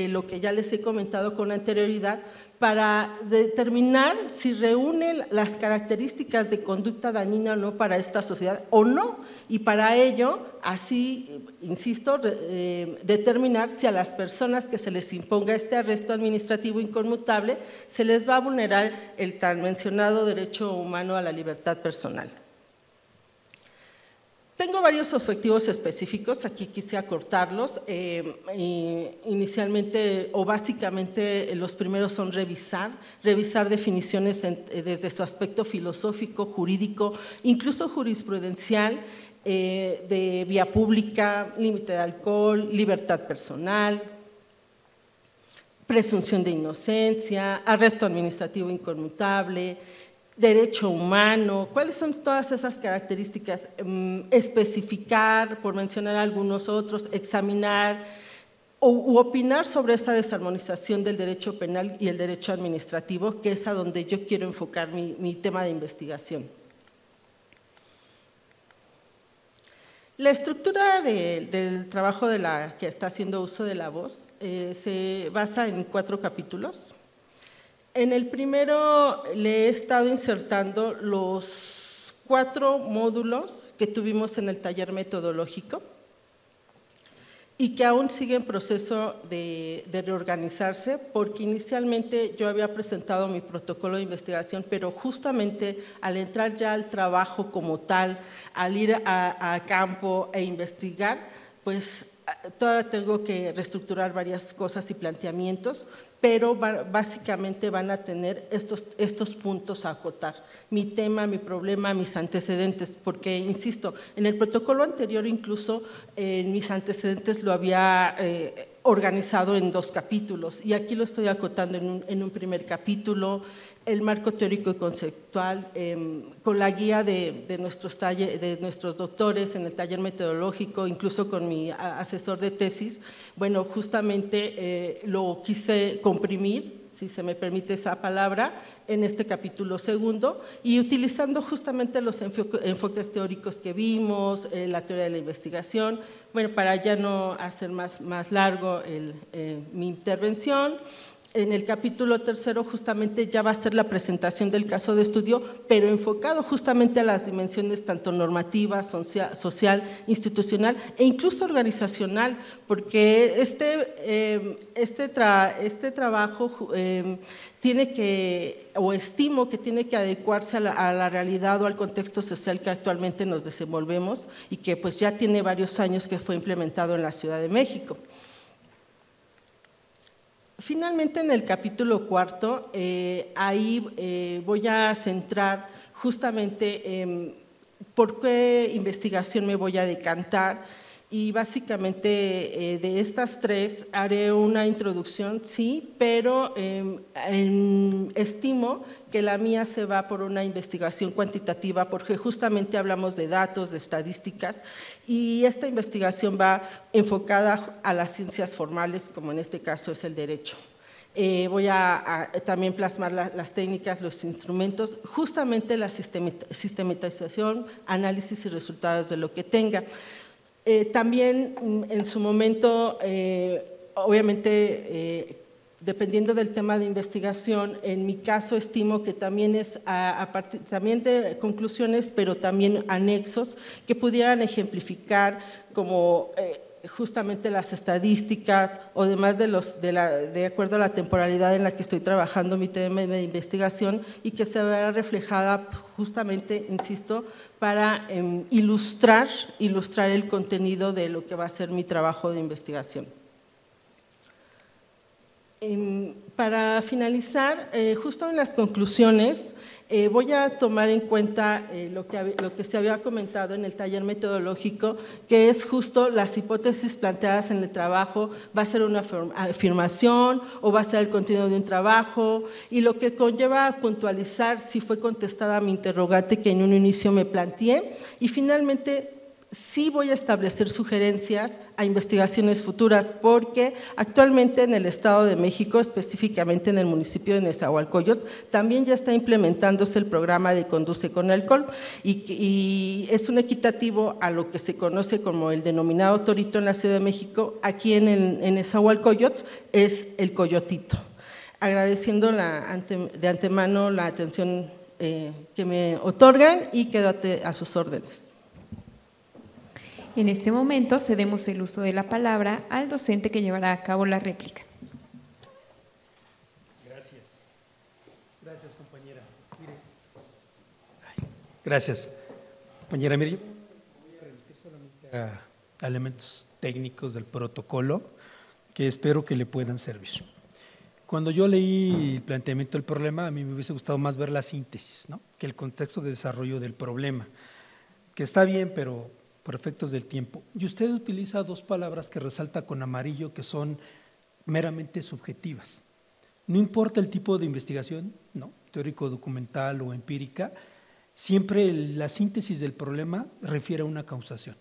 lo que ya les he comentado con anterioridad, para determinar si reúne las características de conducta dañina o no para esta sociedad o no, y para ello, así, insisto, determinar si a las personas que se les imponga este arresto administrativo inconmutable se les va a vulnerar el tan mencionado derecho humano a la libertad personal. Tengo varios objetivos específicos, aquí quise acortarlos. Inicialmente o básicamente los primeros son revisar definiciones desde su aspecto filosófico, jurídico, incluso jurisprudencial, de vía pública, límite de alcohol, libertad personal, presunción de inocencia, arresto administrativo inconmutable, derecho humano, cuáles son todas esas características, especificar, por mencionar algunos otros, examinar u opinar sobre esa desarmonización del derecho penal y el derecho administrativo, que es a donde yo quiero enfocar mi tema de investigación. La estructura del trabajo de la que está haciendo uso de la voz se basa en 4 capítulos. En el primero le he estado insertando los 4 módulos que tuvimos en el taller metodológico y que aún sigue en proceso de reorganizarse, porque inicialmente yo había presentado mi protocolo de investigación, pero justamente al entrar ya al trabajo como tal, al ir a campo e investigar, pues todavía tengo que reestructurar varias cosas y planteamientos, pero básicamente van a tener estos puntos a acotar. Mi tema, mi problema, mis antecedentes, porque, insisto, en el protocolo anterior incluso mis antecedentes lo había organizado en 2 capítulos y aquí lo estoy acotando en un primer capítulo, el marco teórico y conceptual, con la guía de nuestros doctores en el taller metodológico, incluso con mi asesor de tesis. Bueno, justamente lo quise comprimir si se me permite esa palabra, en este capítulo segundo, y utilizando justamente los enfoques teóricos que vimos, la teoría de la investigación. Bueno, para ya no hacer más largo mi intervención, en el capítulo tercero justamente ya va a ser la presentación del caso de estudio, pero enfocado justamente a las dimensiones tanto normativa, social, institucional e incluso organizacional, porque este trabajo tiene que, o estimo que tiene que adecuarse a la realidad o al contexto social que actualmente nos desenvolvemos y que pues ya tiene varios años que fue implementado en la Ciudad de México. Finalmente, en el capítulo cuarto, ahí voy a centrar justamente en por qué investigación me voy a decantar, y básicamente de estas tres haré una introducción, sí, pero estimo que la mía se va por una investigación cuantitativa, porque justamente hablamos de datos, de estadísticas, y esta investigación va enfocada a las ciencias formales, como en este caso es el derecho. Voy a también plasmar las técnicas, los instrumentos, justamente la sistematización, análisis y resultados de lo que tenga. También en su momento, obviamente, dependiendo del tema de investigación, en mi caso estimo que también es a partir también de conclusiones, pero también anexos que pudieran ejemplificar como justamente las estadísticas o demás de acuerdo a la temporalidad en la que estoy trabajando mi tema de investigación, y que se verá reflejada justamente, insisto, para ilustrar el contenido de lo que va a ser mi trabajo de investigación. Para finalizar, justo en las conclusiones, voy a tomar en cuenta lo que se había comentado en el taller metodológico, que es justo las hipótesis planteadas en el trabajo, va a ser una afirmación o va a ser el contenido de un trabajo, y lo que conlleva a puntualizar si fue contestada mi interrogante que en un inicio me planteé, y finalmente sí voy a establecer sugerencias a investigaciones futuras, porque actualmente en el Estado de México, específicamente en el municipio de Nezahualcóyotl, también ya está implementándose el programa de Conduce con Alcohol, y es un equitativo a lo que se conoce como el denominado torito en la Ciudad de México. Aquí en Nezahualcóyotl es el coyotito. Agradeciendo de antemano la atención que me otorgan, y quedo a sus órdenes. En este momento cedemos el uso de la palabra al docente que llevará a cabo la réplica. Gracias. Gracias, compañera. Mire. Gracias. Compañera, mire, yo voy a remitir solamente a elementos técnicos del protocolo que espero que le puedan servir. Cuando yo leí el planteamiento del problema, a mí me hubiese gustado más ver la síntesis, ¿no?, que el contexto de desarrollo del problema, que está bien, pero por efectos del tiempo. Y usted utiliza dos palabras que resalta con amarillo, que son meramente subjetivas. No importa el tipo de investigación, ¿no?, teórico, documental o empírica, siempre la síntesis del problema refiere a una causación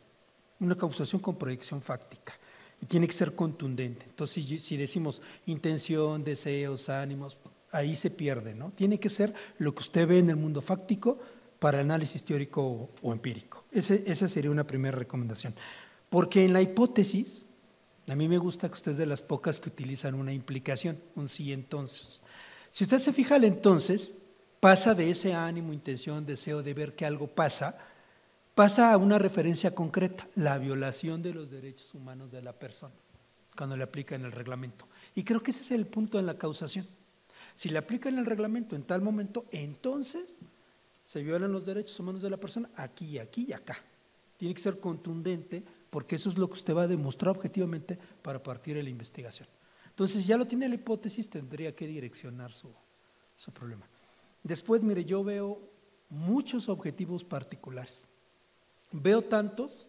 con proyección fáctica, y tiene que ser contundente. Entonces, si decimos intención, deseos, ánimos, ahí se pierde, ¿no? Tiene que ser lo que usted ve en el mundo fáctico para análisis teórico o empírico. Esa sería una primera recomendación. Porque en la hipótesis, a mí me gusta que usted es de las pocas que utilizan una implicación, un sí entonces. Si usted se fija el entonces, pasa de ese ánimo, intención, deseo de ver que algo pasa a una referencia concreta, la violación de los derechos humanos de la persona, cuando le aplica en el reglamento. Y creo que ese es el punto en la causación. Si le aplica en el reglamento en tal momento, entonces se violan los derechos humanos de la persona aquí, aquí y acá. Tiene que ser contundente, porque eso es lo que usted va a demostrar objetivamente para partir de la investigación. Entonces, ya lo tiene la hipótesis, tendría que direccionar su problema. Después, mire, yo veo muchos objetivos particulares. Veo tantos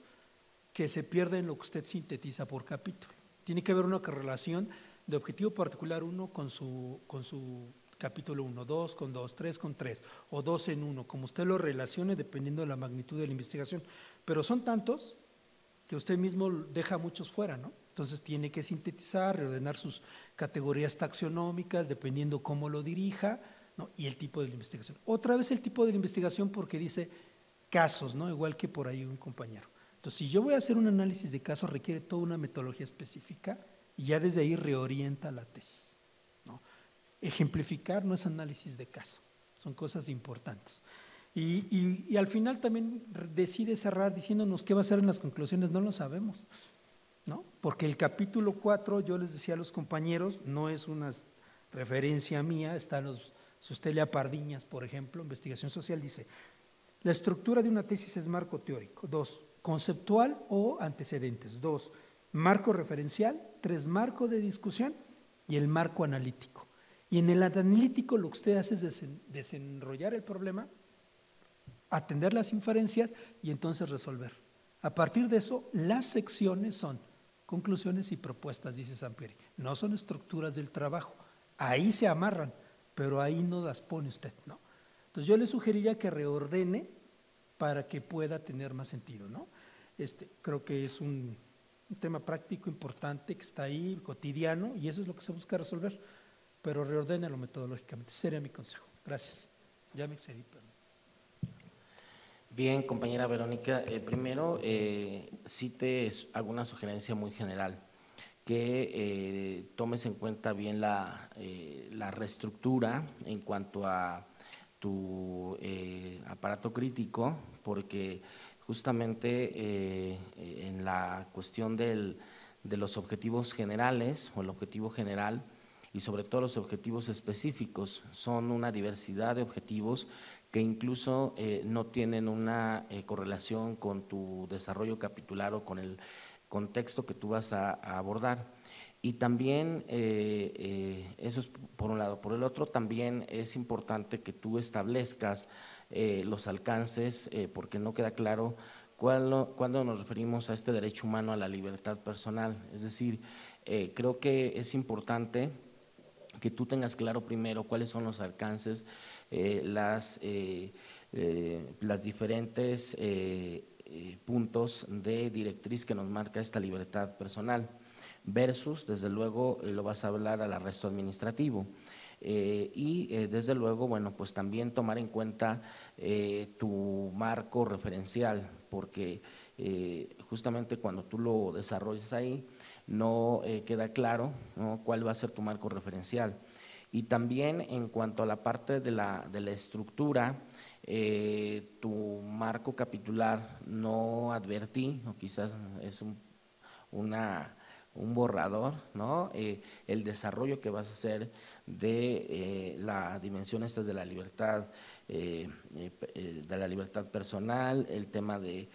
que se pierden lo que usted sintetiza por capítulo. Tiene que haber una correlación de objetivo particular 1 con su capítulo 1, 2 con 2, 3 con 3, o 2 en 1, como usted lo relacione dependiendo de la magnitud de la investigación. Pero son tantos que usted mismo deja muchos fuera, ¿no? Entonces tiene que sintetizar, reordenar sus categorías taxonómicas, dependiendo cómo lo dirija, ¿no? Y el tipo de la investigación. Otra vez el tipo de la investigación porque dice casos, ¿no? Igual que por ahí un compañero. Entonces, si yo voy a hacer un análisis de casos, requiere toda una metodología específica y ya desde ahí reorienta la tesis, ¿no? Ejemplificar no es análisis de caso, son cosas importantes. Y al final también decide cerrar diciéndonos qué va a hacer en las conclusiones, no lo sabemos, ¿no? Porque el capítulo 4, yo les decía a los compañeros, no es una referencia mía, están los Sustelia Pardiñas, por ejemplo, investigación social, dice, la estructura de una tesis es marco teórico, 2, conceptual o antecedentes, 2, marco referencial, 3, marco de discusión y el marco analítico. Y en el analítico lo que usted hace es desenrollar el problema, atender las inferencias y entonces resolver. A partir de eso, las secciones son conclusiones y propuestas, dice Sampieri. No son estructuras del trabajo. Ahí se amarran, pero ahí no las pone usted, ¿no? Entonces yo le sugeriría que reordene para que pueda tener más sentido, ¿no? Creo que es un tema práctico importante que está ahí, cotidiano, y eso es lo que se busca resolver, pero reordénelo metodológicamente. Ese sería mi consejo. Gracias. Ya me excedí, perdón. Bien, compañera Verónica, primero sí te hago una sugerencia muy general, que tomes en cuenta bien la reestructura en cuanto a tu aparato crítico, porque justamente en la cuestión de los objetivos generales o el objetivo general y sobre todo los objetivos específicos son una diversidad de objetivos que incluso no tienen una correlación con tu desarrollo capitular o con el contexto que tú vas a abordar. Y también, eso es por un lado. Por el otro, también es importante que tú establezcas los alcances, porque no queda claro cuándo nos referimos a este derecho humano a la libertad personal. Es decir, creo que es importante que tú tengas claro primero cuáles son los alcances, las diferentes puntos de directriz que nos marca esta libertad personal, versus, desde luego, lo vas a hablar al arresto administrativo. Desde luego, bueno, pues también tomar en cuenta tu marco referencial, porque justamente cuando tú lo desarrollas ahí, no queda claro, ¿no?, cuál va a ser tu marco referencial. Y también en cuanto a la parte de la estructura, tu marco capitular no advertí, o quizás es un borrador, ¿no? El desarrollo que vas a hacer de la dimensión esta de la libertad, personal, el tema de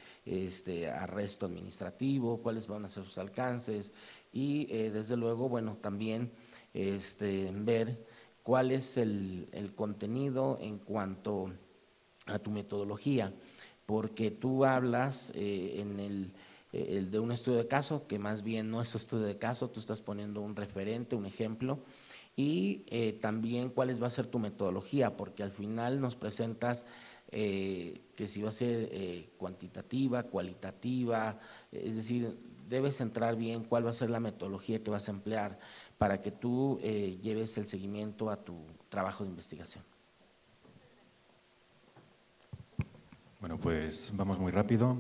arresto administrativo, cuáles van a ser sus alcances y desde luego, bueno, también ver cuál es el contenido en cuanto a tu metodología, porque tú hablas el de un estudio de caso, que más bien no es un estudio de caso, tú estás poniendo un referente, un ejemplo, y también cuál va a ser tu metodología, porque al final nos presentas que si va a ser cuantitativa, cualitativa, es decir, debes centrar bien cuál va a ser la metodología que vas a emplear para que tú lleves el seguimiento a tu trabajo de investigación. Bueno, pues vamos muy rápido.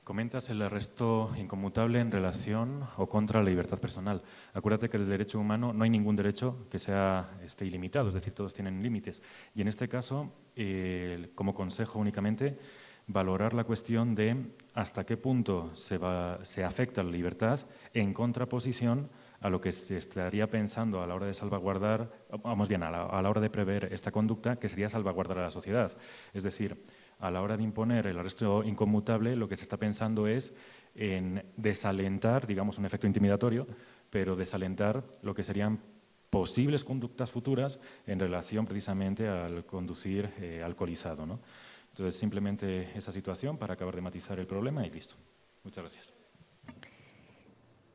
Comentas el arresto inconmutable en relación o contra la libertad personal. Acuérdate que el derecho humano no hay ningún derecho que sea ilimitado, es decir, todos tienen límites. Y en este caso, como consejo únicamente, valorar la cuestión de hasta qué punto se afecta la libertad en contraposición a lo que se estaría pensando a la hora de salvaguardar, vamos bien, a la hora de prever esta conducta, que sería salvaguardar a la sociedad. Es decir, a la hora de imponer el arresto inconmutable, lo que se está pensando es en desalentar, digamos, un efecto intimidatorio, pero desalentar lo que serían posibles conductas futuras en relación precisamente al conducir alcoholizado, ¿no? Entonces, simplemente esa situación para acabar de matizar el problema y listo. Muchas gracias.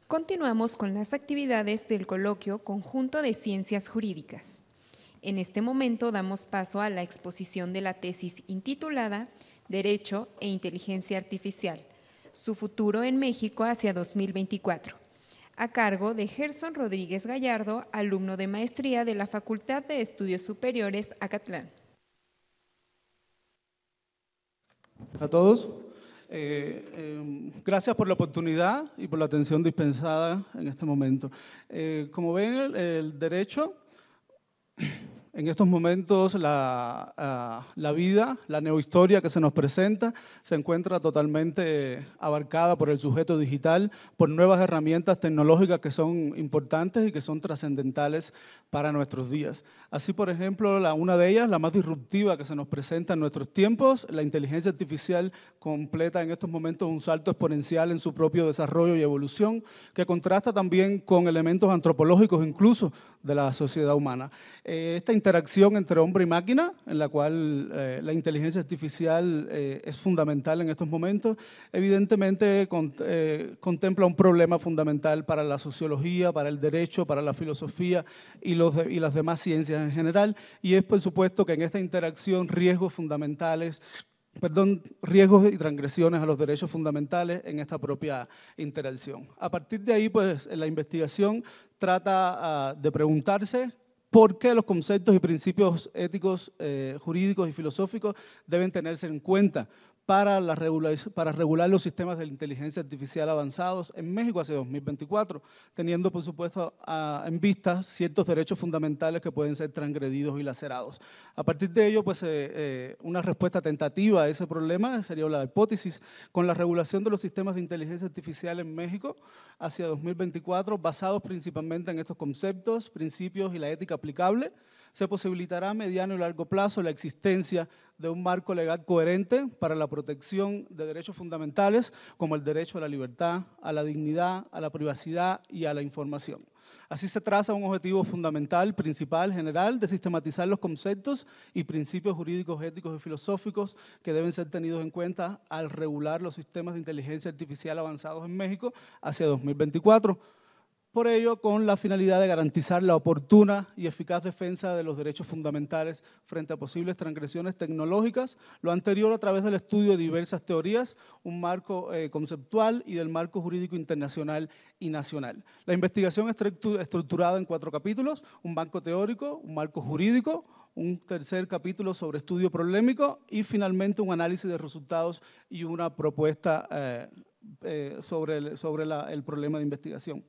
Continuamos con las actividades del coloquio Conjunto de Ciencias Jurídicas. En este momento damos paso a la exposición de la tesis intitulada Derecho e Inteligencia Artificial, Su futuro en México hacia 2024, a cargo de Gerson Rodríguez Gallardo, alumno de maestría de la Facultad de Estudios Superiores Acatlán. A todos, gracias por la oportunidad y por la atención dispensada en este momento. Como ven, el derecho, en estos momentos la vida, la neohistoria que se nos presenta, se encuentra totalmente abarcada por el sujeto digital, por nuevas herramientas tecnológicas que son importantes y que son trascendentales para nuestros días. Así, por ejemplo, una de ellas, la más disruptiva que se nos presenta en nuestros tiempos, la inteligencia artificial completa en estos momentos un salto exponencial en su propio desarrollo y evolución, que contrasta también con elementos antropológicos incluso de la sociedad humana. Esta interacción entre hombre y máquina, en la cual la inteligencia artificial es fundamental en estos momentos, evidentemente contempla un problema fundamental para la sociología, para el derecho, para la filosofía y las demás ciencias en general, y es por supuesto que en esta interacción riesgos y transgresiones a los derechos fundamentales en esta propia interacción. A partir de ahí, pues, la investigación trata de preguntarse por qué los conceptos y principios éticos, jurídicos y filosóficos deben tenerse en cuenta para regular los sistemas de inteligencia artificial avanzados en México hacia 2024, teniendo, por supuesto, en vista ciertos derechos fundamentales que pueden ser transgredidos y lacerados. A partir de ello, pues, una respuesta tentativa a ese problema sería la hipótesis con la regulación de los sistemas de inteligencia artificial en México hacia 2024, basados principalmente en estos conceptos, principios y la ética aplicable. Se posibilitará a mediano y largo plazo la existencia de un marco legal coherente para la protección de derechos fundamentales como el derecho a la libertad, a la dignidad, a la privacidad y a la información. Así se traza un objetivo fundamental, principal, general, de sistematizar los conceptos y principios jurídicos, éticos y filosóficos que deben ser tenidos en cuenta al regular los sistemas de inteligencia artificial avanzados en México hacia 2024. Por ello, con la finalidad de garantizar la oportuna y eficaz defensa de los derechos fundamentales frente a posibles transgresiones tecnológicas, lo anterior a través del estudio de diversas teorías, un marco conceptual y del marco jurídico internacional y nacional. La investigación es estructurada en 4 capítulos, un marco teórico, un marco jurídico, un tercer capítulo sobre estudio problemático y finalmente un análisis de resultados y una propuesta sobre el problema de investigación.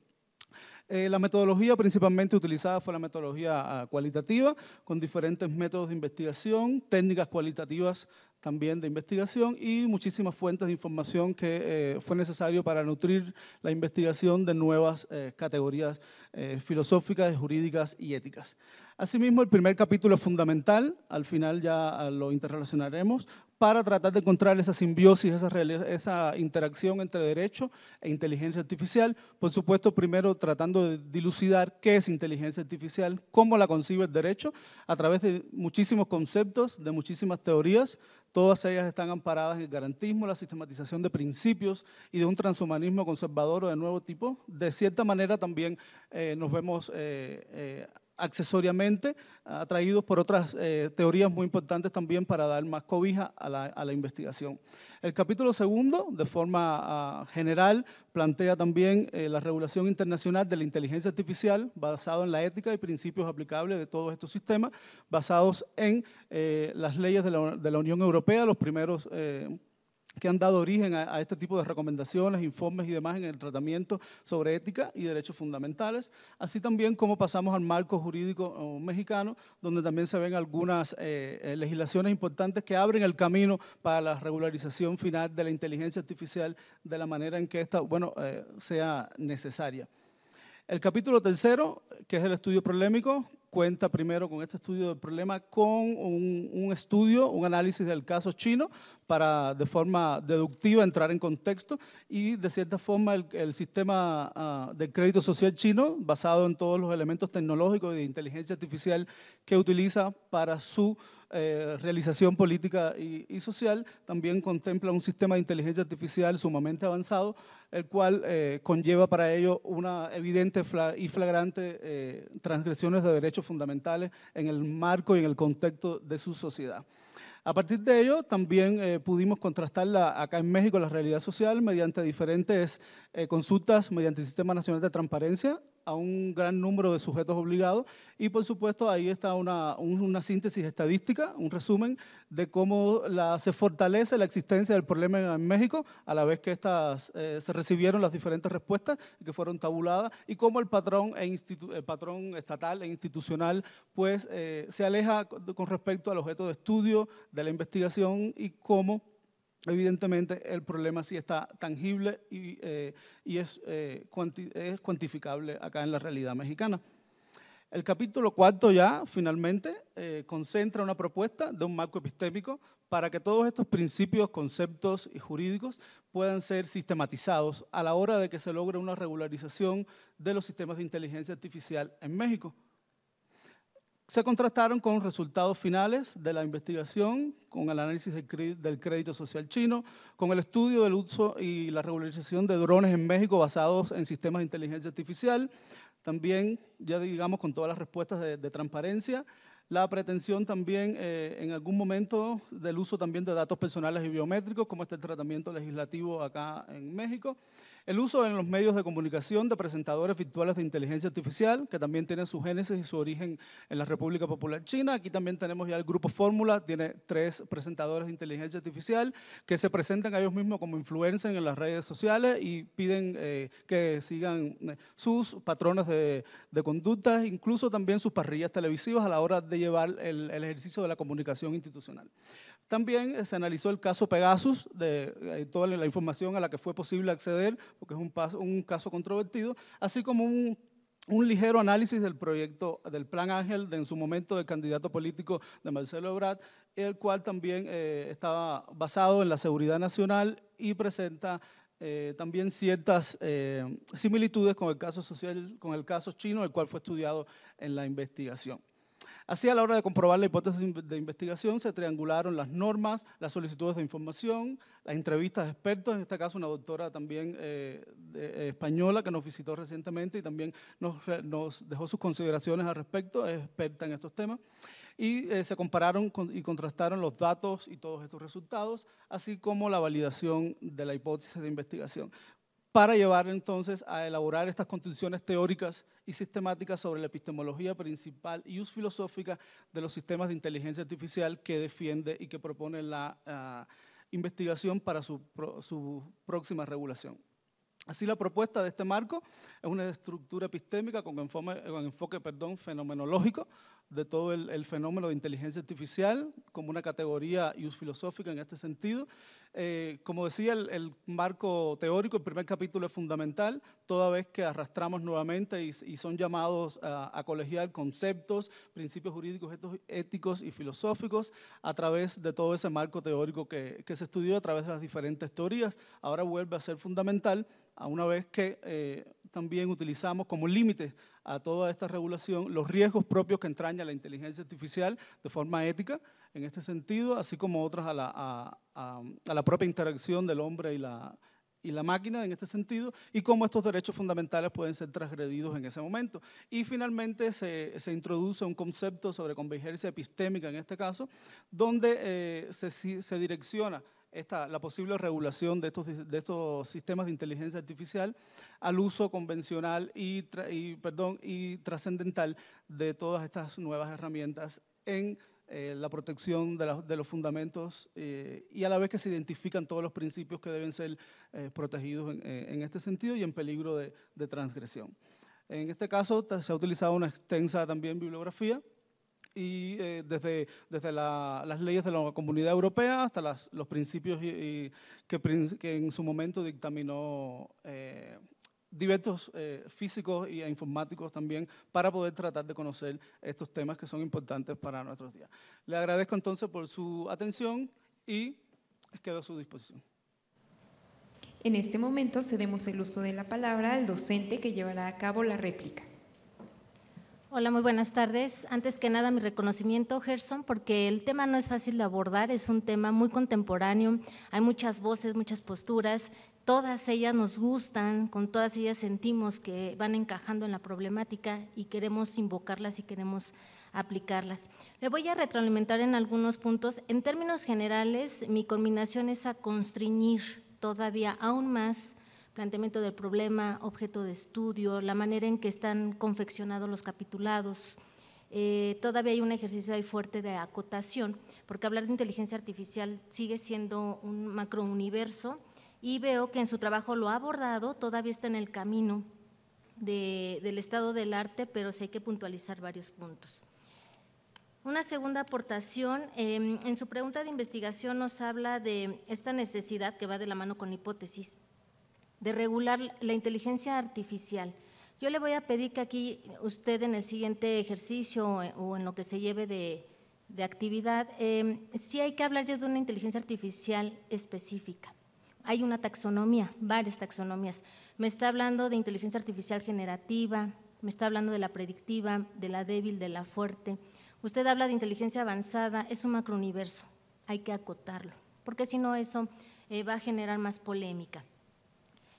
La metodología principalmente utilizada fue la metodología cualitativa, con diferentes métodos de investigación, técnicas cualitativas también de investigación y muchísimas fuentes de información que fue necesario para nutrir la investigación de nuevas categorías filosóficas, jurídicas y éticas. Asimismo, el primer capítulo es fundamental, al final ya lo interrelacionaremos, para tratar de encontrar esa simbiosis, esa interacción entre derecho e inteligencia artificial. Por supuesto, primero tratando de dilucidar qué es inteligencia artificial, cómo la concibe el derecho, a través de muchísimos conceptos, de muchísimas teorías. Todas ellas están amparadas en el garantismo, la sistematización de principios y de un transhumanismo conservador o de nuevo tipo. De cierta manera también nos vemos accesoriamente atraídos por otras teorías muy importantes también para dar más cobija a la investigación. El capítulo segundo, de forma general, plantea también la regulación internacional de la inteligencia artificial basado en la ética y principios aplicables de todos estos sistemas, basados en las leyes de la Unión Europea, los primeros que han dado origen a este tipo de recomendaciones, informes y demás en el tratamiento sobre ética y derechos fundamentales, así también como pasamos al marco jurídico mexicano, donde también se ven algunas legislaciones importantes que abren el camino para la regularización final de la inteligencia artificial de la manera en que esta sea necesaria. El capítulo tercero, que es el estudio problemático, cuenta primero con este estudio del problema con un estudio, un análisis del caso chino para de forma deductiva entrar en contexto y de cierta forma el sistema del crédito social chino basado en todos los elementos tecnológicos y de inteligencia artificial que utiliza para su realización política y social, también contempla un sistema de inteligencia artificial sumamente avanzado, el cual conlleva para ello una evidente y flagrante transgresiones de derechos fundamentales en el marco y en el contexto de su sociedad. A partir de ello, también pudimos contrastar acá en México la realidad social mediante diferentes consultas mediante el Sistema Nacional de Transparencia a un gran número de sujetos obligados y, por supuesto, ahí está una síntesis estadística, un resumen de cómo se fortalece la existencia del problema en México a la vez que se recibieron las diferentes respuestas que fueron tabuladas y cómo el patrón estatal e institucional pues, se aleja con respecto al objeto de estudio de la investigación y cómo evidentemente el problema sí está tangible y es cuantificable acá en la realidad mexicana. El capítulo 4 ya finalmente concentra una propuesta de un marco epistémico para que todos estos principios, conceptos y jurídicos puedan ser sistematizados a la hora de que se logre una regularización de los sistemas de inteligencia artificial en México. Se contrastaron con resultados finales de la investigación, con el análisis del crédito social chino, con el estudio del uso y la regularización de drones en México basados en sistemas de inteligencia artificial, también, ya digamos, con todas las respuestas de transparencia, la pretensión también en algún momento del uso también de datos personales y biométricos, como está el tratamiento legislativo acá en México, el uso en los medios de comunicación de presentadores virtuales de inteligencia artificial, que también tienen su génesis y su origen en la República Popular China. Aquí también tenemos ya el Grupo Fórmula, tiene 3 presentadores de inteligencia artificial que se presentan a ellos mismos como influencers en las redes sociales y piden que sigan sus patrones de conducta, incluso también sus parrillas televisivas a la hora de llevar el ejercicio de la comunicación institucional. También se analizó el caso Pegasus, de toda la información a la que fue posible acceder, porque es un caso controvertido, así como un ligero análisis del proyecto del Plan Ángel, en su momento del candidato político de Marcelo Ebrard, el cual también estaba basado en la seguridad nacional y presenta también ciertas similitudes con el caso chino, el cual fue estudiado en la investigación. Así, a la hora de comprobar la hipótesis de investigación, se triangularon las normas, las solicitudes de información, las entrevistas de expertos, en este caso una doctora también española que nos visitó recientemente y también nos dejó sus consideraciones al respecto, es experta en estos temas, y se compararon y contrastaron los datos y todos estos resultados, así como la validación de la hipótesis de investigación, para llevar entonces a elaborar estas construcciones teóricas y sistemáticas sobre la epistemología principal y uso filosófica de los sistemas de inteligencia artificial que defiende y que propone la investigación para su próxima regulación. Así, la propuesta de este marco es una estructura epistémica con enfoque fenomenológico de todo el fenómeno de inteligencia artificial como una categoría y uso filosófica en este sentido. Como decía, el marco teórico, el primer capítulo es fundamental, toda vez que arrastramos nuevamente y son llamados a colegiar conceptos, principios jurídicos, éticos y filosóficos a través de todo ese marco teórico que se estudió a través de las diferentes teorías. Ahora vuelve a ser fundamental, a una vez que también utilizamos como límite a toda esta regulación los riesgos propios que entraña la inteligencia artificial de forma ética, en este sentido, así como otras a la propia interacción del hombre y la máquina en este sentido, y cómo estos derechos fundamentales pueden ser transgredidos en ese momento. Y finalmente se introduce un concepto sobre convergencia epistémica en este caso, donde se direcciona la posible regulación de estos sistemas de inteligencia artificial al uso convencional y trascendental de todas estas nuevas herramientas en la protección de los fundamentos y a la vez que se identifican todos los principios que deben ser protegidos en este sentido y en peligro de transgresión. En este caso se ha utilizado una extensa también bibliografía y desde las leyes de la Comunidad Europea hasta los principios que en su momento dictaminó diversos físicos e informáticos también para poder tratar de conocer estos temas que son importantes para nuestros días. Le agradezco entonces por su atención y quedo a su disposición. En este momento cedemos el uso de la palabra al docente que llevará a cabo la réplica. Hola, muy buenas tardes. Antes que nada, mi reconocimiento, Gerson, porque el tema no es fácil de abordar, es un tema muy contemporáneo, hay muchas voces, muchas posturas, todas ellas nos gustan, con todas ellas sentimos que van encajando en la problemática y queremos invocarlas y queremos aplicarlas. Le voy a retroalimentar en algunos puntos. En términos generales, mi combinación es a constreñir todavía aún más planteamiento del problema, objeto de estudio, la manera en que están confeccionados los capitulados. Todavía hay un ejercicio ahí fuerte de acotación, porque hablar de inteligencia artificial sigue siendo un macrouniverso y veo que en su trabajo lo ha abordado, todavía está en el camino del estado del arte, pero sí hay que puntualizar varios puntos. Una segunda aportación, en su pregunta de investigación nos habla de esta necesidad que va de la mano con la hipótesis de regular la inteligencia artificial. Yo le voy a pedir que aquí usted en el siguiente ejercicio o en lo que se lleve de actividad, sí hay que hablar ya de una inteligencia artificial específica. Hay una taxonomía, varias taxonomías. Me está hablando de inteligencia artificial generativa, me está hablando de la predictiva, de la débil, de la fuerte. Usted habla de inteligencia avanzada, es un macrouniverso, hay que acotarlo, porque si no eso va a generar más polémica.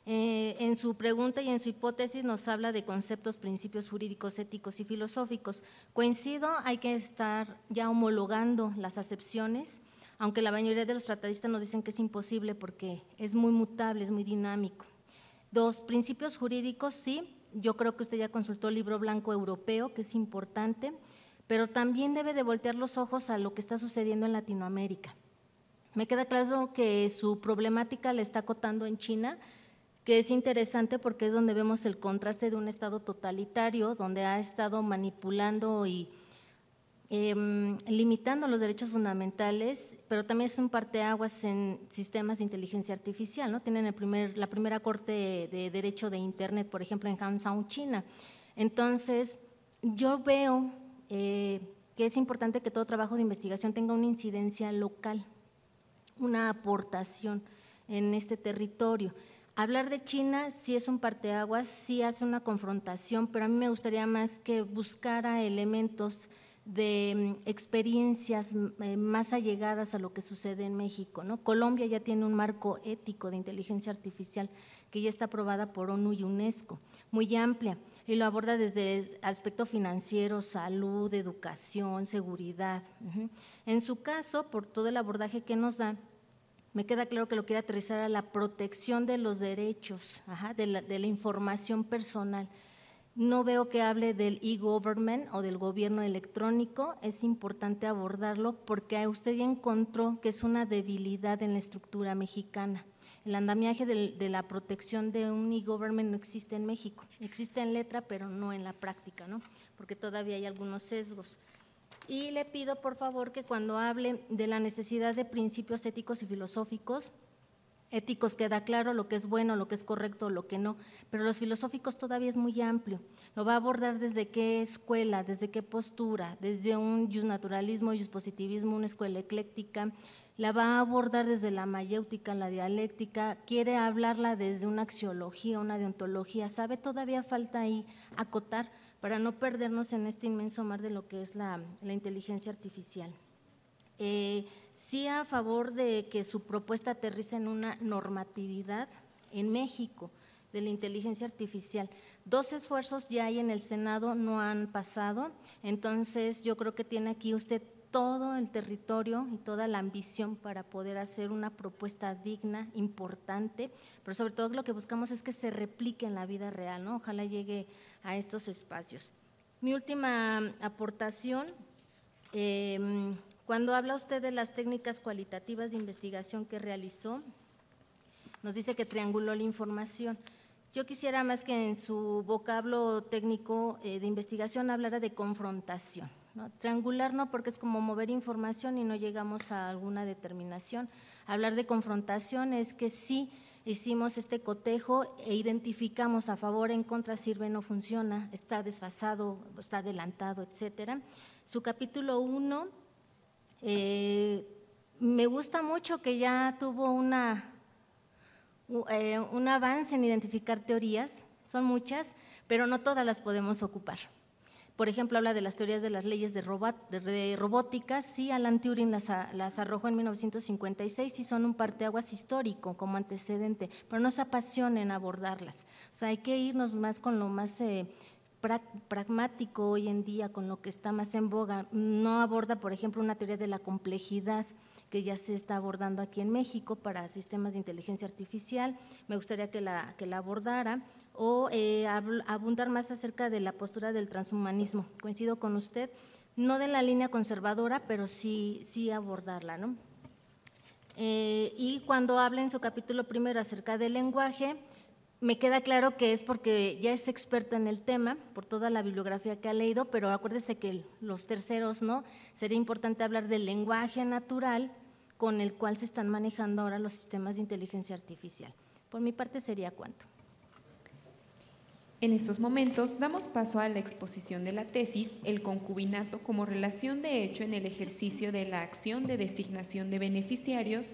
En su pregunta y en su hipótesis nos habla de conceptos, principios jurídicos, éticos y filosóficos. Coincido, hay que estar ya homologando las acepciones, aunque la mayoría de los tratadistas nos dicen que es imposible porque es muy mutable, es muy dinámico. 2, principios jurídicos, sí, yo creo que usted ya consultó el libro blanco europeo, que es importante, pero también debe de voltear los ojos a lo que está sucediendo en Latinoamérica. Me queda claro que su problemática la está acotando en China, que es interesante porque es donde vemos el contraste de un Estado totalitario, donde ha estado manipulando y limitando los derechos fundamentales, pero también es un parteaguas en sistemas de inteligencia artificial, ¿no? Tienen la primera corte de derecho de Internet, por ejemplo, en Hangzhou, China. Entonces, yo veo que es importante que todo trabajo de investigación tenga una incidencia local, una aportación en este territorio. Hablar de China sí es un parteaguas, sí hace una confrontación, pero a mí me gustaría más que buscara elementos de experiencias más allegadas a lo que sucede en México, ¿no? Colombia ya tiene un marco ético de inteligencia artificial que ya está aprobada por ONU y UNESCO, muy amplia, y lo aborda desde el aspecto financiero, salud, educación, seguridad. En su caso, por todo el abordaje que nos da, me queda claro que lo quiere aterrizar a la protección de los derechos, de la información personal. No veo que hable del e-government o del gobierno electrónico, es importante abordarlo porque usted ya encontró que es una debilidad en la estructura mexicana. El andamiaje de la protección de un e-government no existe en México, existe en letra pero no en la práctica, ¿no? Porque todavía hay algunos sesgos. Y le pido por favor que cuando hable de la necesidad de principios éticos y filosóficos, éticos queda claro lo que es bueno, lo que es correcto, lo que no, pero los filosóficos todavía es muy amplio. Lo va a abordar desde qué escuela, desde qué postura, desde un justnaturalismo, positivismo, una escuela ecléctica. La va a abordar desde la mayéutica, la dialéctica, quiere hablarla desde una axiología, una deontología. ¿Sabe? Todavía falta ahí acotar para no perdernos en este inmenso mar de lo que es la inteligencia artificial. Sí a favor de que su propuesta aterrice en una normatividad en México de la inteligencia artificial. 2 esfuerzos ya hay en el Senado, no han pasado, entonces yo creo que tiene aquí usted todo el territorio y toda la ambición para poder hacer una propuesta digna, importante, pero sobre todo lo que buscamos es que se replique en la vida real, ¿no? Ojalá llegue a estos espacios. Mi última aportación, cuando habla usted de las técnicas cualitativas de investigación que realizó, nos dice que trianguló la información. Yo quisiera más que en su vocablo técnico de investigación hablara de confrontación, ¿no? Triangular no, porque es como mover información y no llegamos a alguna determinación. Hablar de confrontación es que sí hicimos este cotejo e identificamos a favor, en contra, sirve, no funciona, está desfasado, está adelantado, etcétera. Su capítulo 1, me gusta mucho que ya tuvo un avance en identificar teorías, son muchas, pero no todas las podemos ocupar. Por ejemplo, habla de las teorías de las leyes de robótica, sí, Alan Turing las arrojó en 1956 y son un parteaguas histórico como antecedente, pero no se apasionen abordarlas. O sea, hay que irnos más con lo más pragmático hoy en día, con lo que está más en boga. No aborda, por ejemplo, una teoría de la complejidad que ya se está abordando aquí en México para sistemas de inteligencia artificial. Me gustaría que la abordara, o abundar más acerca de la postura del transhumanismo. Coincido con usted, no de la línea conservadora, pero sí abordarla, ¿no? Y cuando habla en su capítulo primero acerca del lenguaje, me queda claro que es porque ya es experto en el tema, por toda la bibliografía que ha leído, pero acuérdese que los terceros, ¿no? Sería importante hablar del lenguaje natural con el cual se están manejando ahora los sistemas de inteligencia artificial. Por mi parte sería cuanto. En estos momentos damos paso a la exposición de la tesis El concubinato como relación de hecho en el ejercicio de la acción de designación de beneficiarios,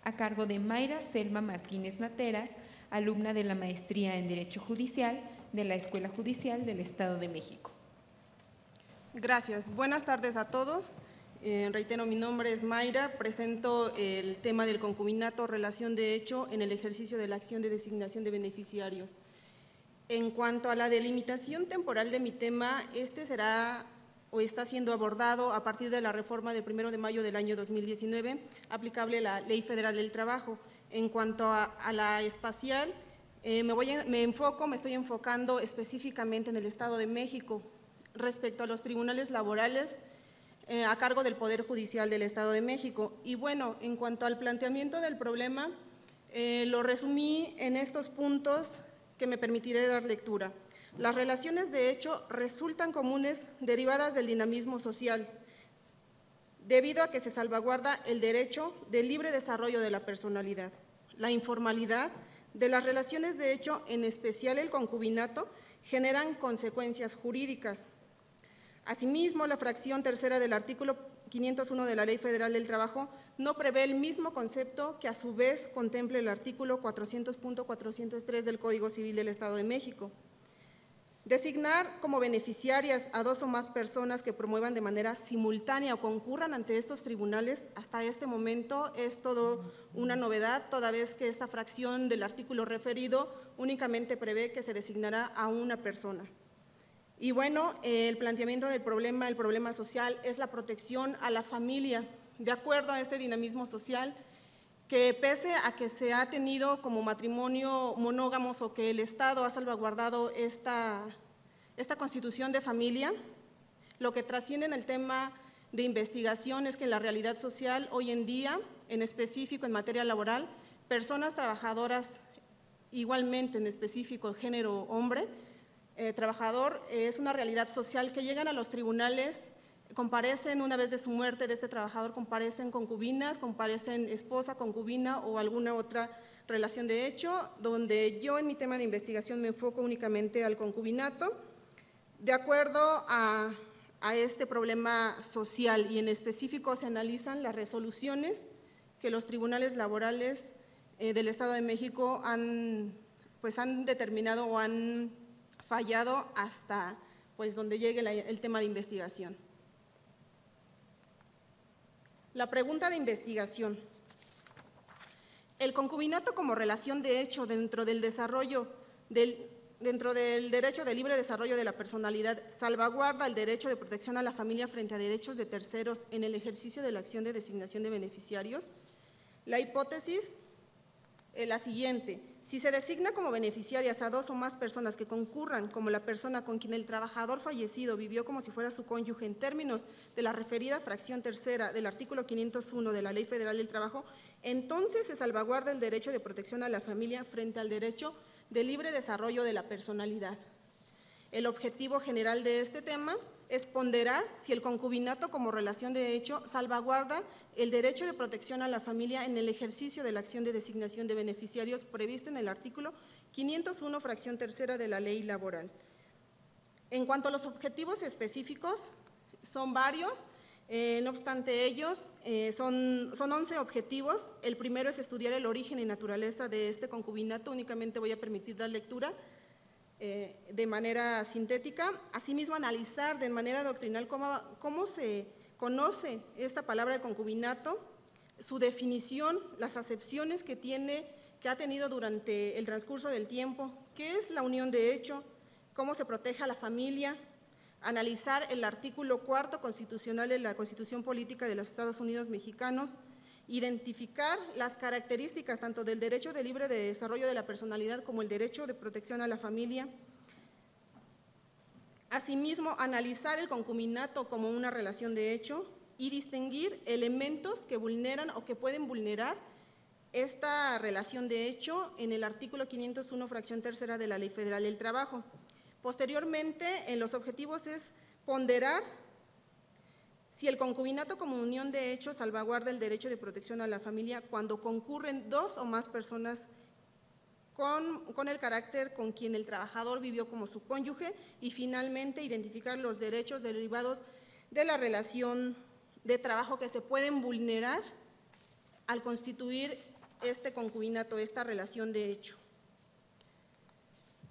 a cargo de Mayra Selma Martínez Nateras, alumna de la Maestría en Derecho Judicial de la Escuela Judicial del Estado de México. Gracias. Buenas tardes a todos. Reitero, mi nombre es Mayra, presento el tema del concubinato, relación de hecho en el ejercicio de la acción de designación de beneficiarios. En cuanto a la delimitación temporal de mi tema, este será o está siendo abordado a partir de la reforma del 1 de mayo del año 2019, aplicable a la Ley Federal del Trabajo. En cuanto a la espacial, me estoy enfocando específicamente en el Estado de México respecto a los tribunales laborales a cargo del Poder Judicial del Estado de México. Y bueno, en cuanto al planteamiento del problema, lo resumí en estos puntos que me permitiré dar lectura. Las relaciones de hecho resultan comunes derivadas del dinamismo social, debido a que se salvaguarda el derecho del libre desarrollo de la personalidad. La informalidad de las relaciones de hecho, en especial el concubinato, generan consecuencias jurídicas. Asimismo, la fracción tercera del artículo 501 de la Ley Federal del Trabajo no prevé el mismo concepto que a su vez contemple el artículo 400.403 del Código Civil del Estado de México. Designar como beneficiarias a 2 o más personas que promuevan de manera simultánea o concurran ante estos tribunales, hasta este momento es todo una novedad, toda vez que esta fracción del artículo referido únicamente prevé que se designará a una persona. Y bueno, el planteamiento del problema, el problema social, es la protección a la familia, de acuerdo a este dinamismo social, que pese a que se ha tenido como matrimonio monógamos o que el Estado ha salvaguardado esta constitución de familia, lo que trasciende en el tema de investigación es que en la realidad social hoy en día, en específico en materia laboral, personas trabajadoras, igualmente en específico género hombre, trabajador, es una realidad social que llegan a los tribunales, comparecen una vez de su muerte de este trabajador, comparecen concubinas, comparecen esposa, concubina o alguna otra relación de hecho, donde yo en mi tema de investigación me enfoco únicamente al concubinato, de acuerdo a este problema social, y en específico se analizan las resoluciones que los tribunales laborales del Estado de México han determinado o han fallado hasta donde llegue el tema de investigación. La pregunta de investigación. El concubinato como relación de hecho dentro del derecho de libre desarrollo de la personalidad salvaguarda el derecho de protección a la familia frente a derechos de terceros en el ejercicio de la acción de designación de beneficiarios. La hipótesis es la siguiente: si se designa como beneficiarias a 2 o más personas que concurran como la persona con quien el trabajador fallecido vivió como si fuera su cónyuge en términos de la referida fracción tercera del artículo 501 de la Ley Federal del Trabajo, entonces se salvaguarda el derecho de protección a la familia frente al derecho de libre desarrollo de la personalidad. El objetivo general de este tema es ponderar si el concubinato como relación de hecho salvaguarda el derecho de protección a la familia en el ejercicio de la acción de designación de beneficiarios previsto en el artículo 501, fracción tercera de la Ley Laboral. En cuanto a los objetivos específicos, son varios, no obstante ellos, son 11 objetivos. El primero es estudiar el origen y naturaleza de este concubinato, únicamente voy a permitir dar lectura de manera sintética. Asimismo, analizar de manera doctrinal cómo se conoce esta palabra de concubinato, su definición, las acepciones que ha tenido durante el transcurso del tiempo, qué es la unión de hecho, cómo se protege a la familia, analizar el artículo 4 constitucional de la Constitución Política de los Estados Unidos Mexicanos, identificar las características tanto del derecho de libre desarrollo de la personalidad como el derecho de protección a la familia. Asimismo, analizar el concubinato como una relación de hecho y distinguir elementos que vulneran o que pueden vulnerar esta relación de hecho en el artículo 501, fracción tercera de la Ley Federal del Trabajo. Posteriormente, en los objetivos es ponderar si el concubinato como unión de hecho salvaguarda el derecho de protección a la familia cuando concurren dos o más personas con el carácter con quien el trabajador vivió como su cónyuge, y finalmente identificar los derechos derivados de la relación de trabajo que se pueden vulnerar al constituir este concubinato, esta relación de hecho.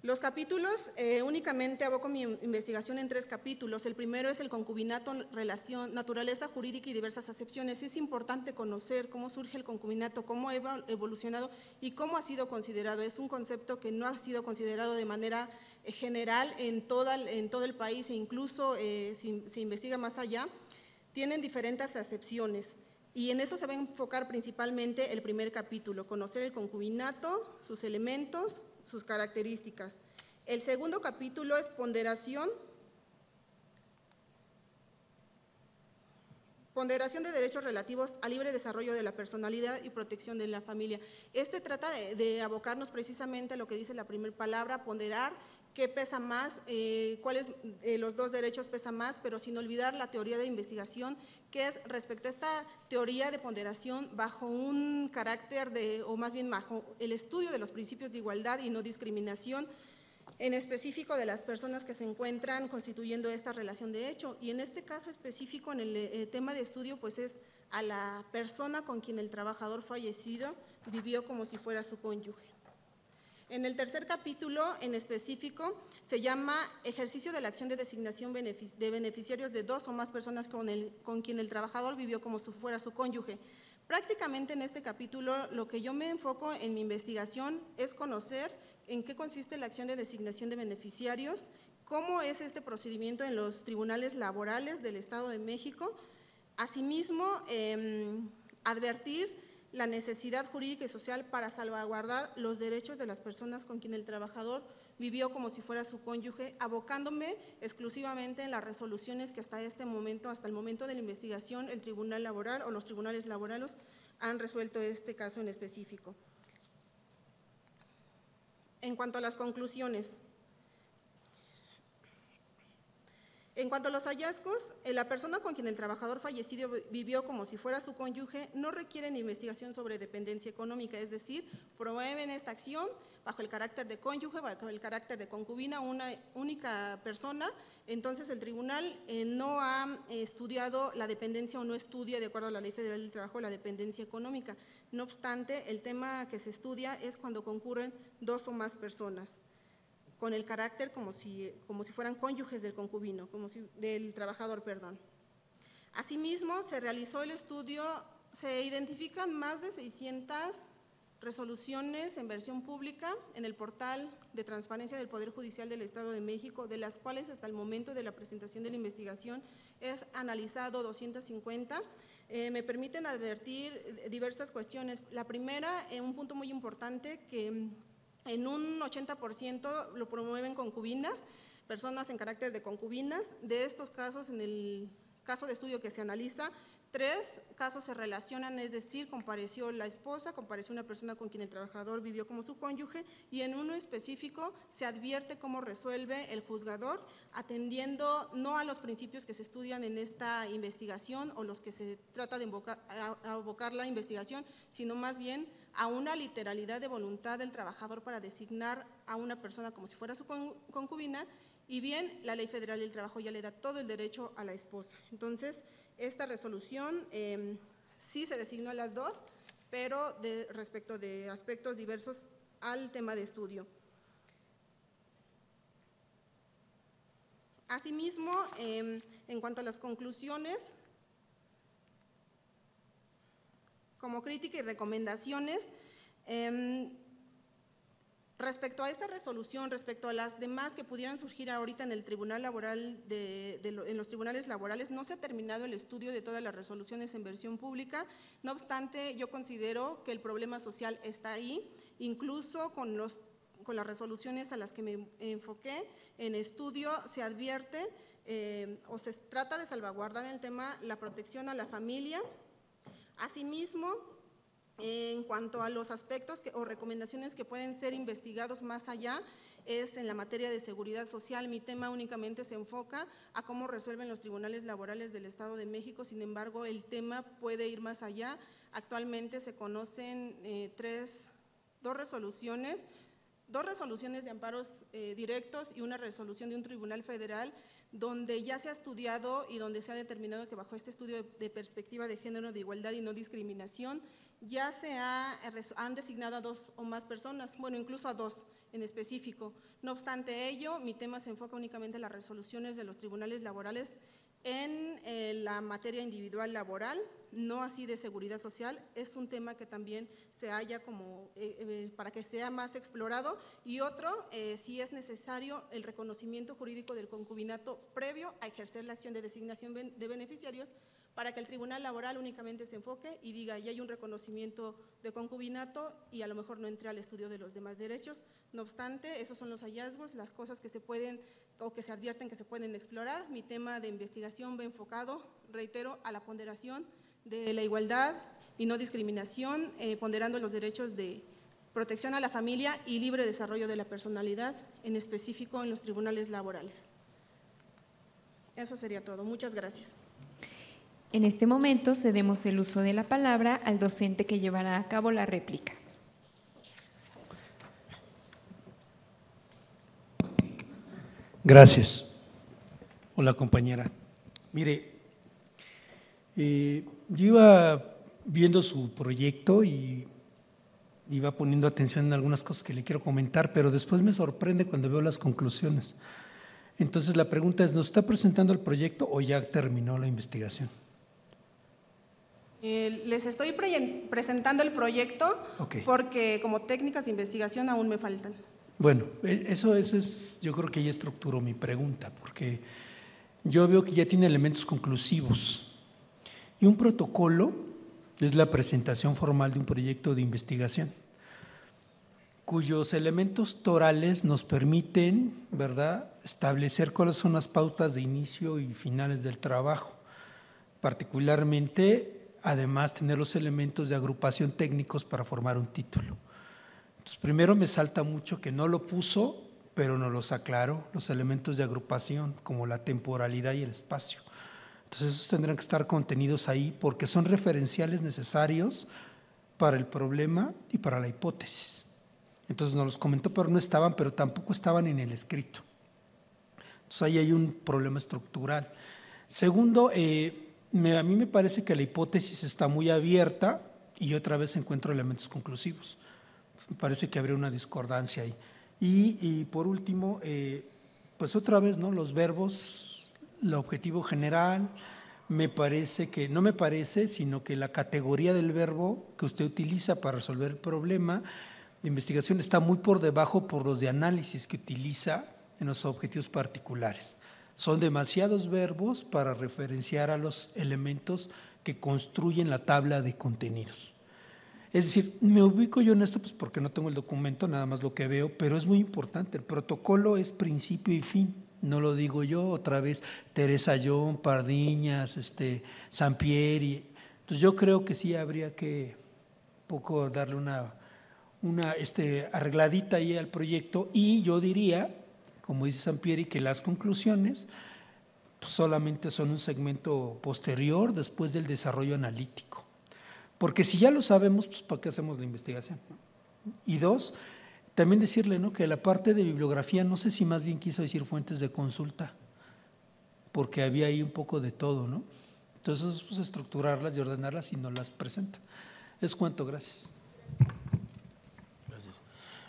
Los capítulos, únicamente aboco mi investigación en 3 capítulos. El primero es el concubinato, relación, naturaleza jurídica y diversas acepciones. Es importante conocer cómo surge el concubinato, cómo ha evolucionado y cómo ha sido considerado. Es un concepto que no ha sido considerado de manera general en todo el país, e incluso si se investiga más allá, tienen diferentes acepciones. Y en eso se va a enfocar principalmente el primer capítulo, conocer el concubinato, sus elementos, sus características. El segundo capítulo es ponderación de derechos relativos al libre desarrollo de la personalidad y protección de la familia. Este trata de abocarnos precisamente a lo que dice la primera palabra, ponderar, qué pesa más, cuáles los dos derechos pesan más, pero sin olvidar la teoría de investigación, que es respecto a esta teoría de ponderación bajo un carácter o más bien bajo el estudio de los principios de igualdad y no discriminación, en específico de las personas que se encuentran constituyendo esta relación de hecho. Y en este caso específico, en el tema de estudio, pues es a la persona con quien el trabajador fallecido vivió como si fuera su cónyuge. En el tercer capítulo, en específico, se llama ejercicio de la acción de designación de beneficiarios de dos o más personas con quien el trabajador vivió como si fuera su cónyuge. Prácticamente en este capítulo lo que yo me enfoco en mi investigación es conocer en qué consiste la acción de designación de beneficiarios, cómo es este procedimiento en los tribunales laborales del Estado de México, asimismo advertir la necesidad jurídica y social para salvaguardar los derechos de las personas con quien el trabajador vivió como si fuera su cónyuge, abocándome exclusivamente en las resoluciones que hasta el momento de la investigación, el tribunal laboral o los tribunales laborales han resuelto este caso en específico. En cuanto a las conclusiones, en cuanto a los hallazgos, la persona con quien el trabajador fallecido vivió como si fuera su cónyuge no requieren investigación sobre dependencia económica, es decir, promueven esta acción bajo el carácter de cónyuge, bajo el carácter de concubina, una única persona. Entonces el tribunal no ha estudiado la dependencia o no estudia, de acuerdo a la Ley Federal del Trabajo, la dependencia económica. No obstante, el tema que se estudia es cuando concurren dos o más personas, con el carácter como si fueran cónyuges del concubino, del trabajador, perdón. Asimismo, se realizó el estudio, se identifican más de 600 resoluciones en versión pública en el portal de transparencia del Poder Judicial del Estado de México, de las cuales hasta el momento de la presentación de la investigación es analizado 250. Me permiten advertir diversas cuestiones. La primera, un punto muy importante, que en un 80% lo promueven concubinas, personas en carácter de concubinas. De estos casos, en el caso de estudio que se analiza, 3 casos se relacionan, es decir, compareció la esposa, compareció una persona con quien el trabajador vivió como su cónyuge, y en uno específico se advierte cómo resuelve el juzgador, atendiendo no a los principios que se estudian en esta investigación o los que se trata de abocar la investigación, sino más bien a una literalidad de voluntad del trabajador para designar a una persona como si fuera su concubina, y bien, la Ley Federal del Trabajo ya le da todo el derecho a la esposa. Entonces, esta resolución sí se designó a las dos, pero respecto de aspectos diversos al tema de estudio. Asimismo, en cuanto a las conclusiones, como crítica y recomendaciones, Respecto a esta resolución, respecto a las demás que pudieran surgir ahorita en el tribunal laboral, en los tribunales laborales, no se ha terminado el estudio de todas las resoluciones en versión pública. No obstante, yo considero que el problema social está ahí, incluso con las resoluciones a las que me enfoqué en estudio se advierte o se trata de salvaguardar el tema la protección a la familia. Asimismo, en cuanto a los aspectos o recomendaciones que pueden ser investigados más allá, es en la materia de seguridad social. Mi tema únicamente se enfoca a cómo resuelven los tribunales laborales del Estado de México, sin embargo, el tema puede ir más allá. Actualmente se conocen dos resoluciones de amparos directos y una resolución de un tribunal federal donde ya se ha estudiado y donde se ha determinado que bajo este estudio de perspectiva de género, de igualdad y no discriminación, ya han designado a 2 o más personas, bueno, incluso a 2 en específico. No obstante ello, mi tema se enfoca únicamente en las resoluciones de los tribunales laborales en la materia individual laboral, no así de seguridad social. Es un tema que también se halla como para que sea más explorado. Y otro, si es necesario el reconocimiento jurídico del concubinato previo a ejercer la acción de designación de beneficiarios, para que el tribunal laboral únicamente se enfoque y diga, ya hay un reconocimiento de concubinato y a lo mejor no entre al estudio de los demás derechos. No obstante, esos son los hallazgos, las cosas que se pueden o que se advierten que se pueden explorar. Mi tema de investigación va enfocado, reitero, a la ponderación de la igualdad y no discriminación, ponderando los derechos de protección a la familia y libre desarrollo de la personalidad, en específico en los tribunales laborales. Eso sería todo. Muchas gracias. En este momento cedemos el uso de la palabra al docente que llevará a cabo la réplica. Gracias. Hola, compañera. Mire, yo iba viendo su proyecto y iba poniendo atención en algunas cosas que le quiero comentar, pero después me sorprende cuando veo las conclusiones. Entonces la pregunta es, ¿nos está presentando el proyecto o ya terminó la investigación? Les estoy presentando el proyecto porque como técnicas de investigación aún me faltan. Bueno, eso es, yo creo que ya estructuró mi pregunta, porque yo veo que ya tiene elementos conclusivos. Y un protocolo es la presentación formal de un proyecto de investigación, cuyos elementos torales nos permiten, ¿verdad?, establecer cuáles son las pautas de inicio y finales del trabajo, particularmente, además, tener los elementos de agrupación técnicos para formar un título. Entonces, primero me salta mucho que no lo puso, pero nos los aclaró, los elementos de agrupación, como la temporalidad y el espacio. Entonces, esos tendrán que estar contenidos ahí porque son referenciales necesarios para el problema y para la hipótesis. Entonces, nos los comentó, pero no estaban, pero tampoco estaban en el escrito. Entonces, ahí hay un problema estructural. Segundo, a mí me parece que la hipótesis está muy abierta y otra vez encuentro elementos conclusivos. Me parece que habría una discordancia ahí. Y por último, pues otra vez, ¿no?, los verbos, el objetivo general, me parece que, no me parece, sino que la categoría del verbo que usted utiliza para resolver el problema de investigación está muy por debajo por los de análisis que utiliza en los objetivos particulares. Son demasiados verbos para referenciar a los elementos que construyen la tabla de contenidos. Es decir, me ubico yo en esto pues porque no tengo el documento, nada más lo que veo, pero es muy importante. El protocolo es principio y fin, no lo digo yo, otra vez Teresa John, Pardiñas, Sampieri. Entonces yo creo que sí habría que poco darle una arregladita ahí al proyecto y yo diría, como dice Sampieri, que las conclusiones pues, solamente son un segmento posterior después del desarrollo analítico. Porque si ya lo sabemos, pues ¿para qué hacemos la investigación? Y dos, también decirle, ¿no?, que la parte de bibliografía, no sé si más bien quiso decir fuentes de consulta, porque había ahí un poco de todo, ¿no? Entonces, pues estructurarlas y ordenarlas y no las presenta. Es cuanto, gracias.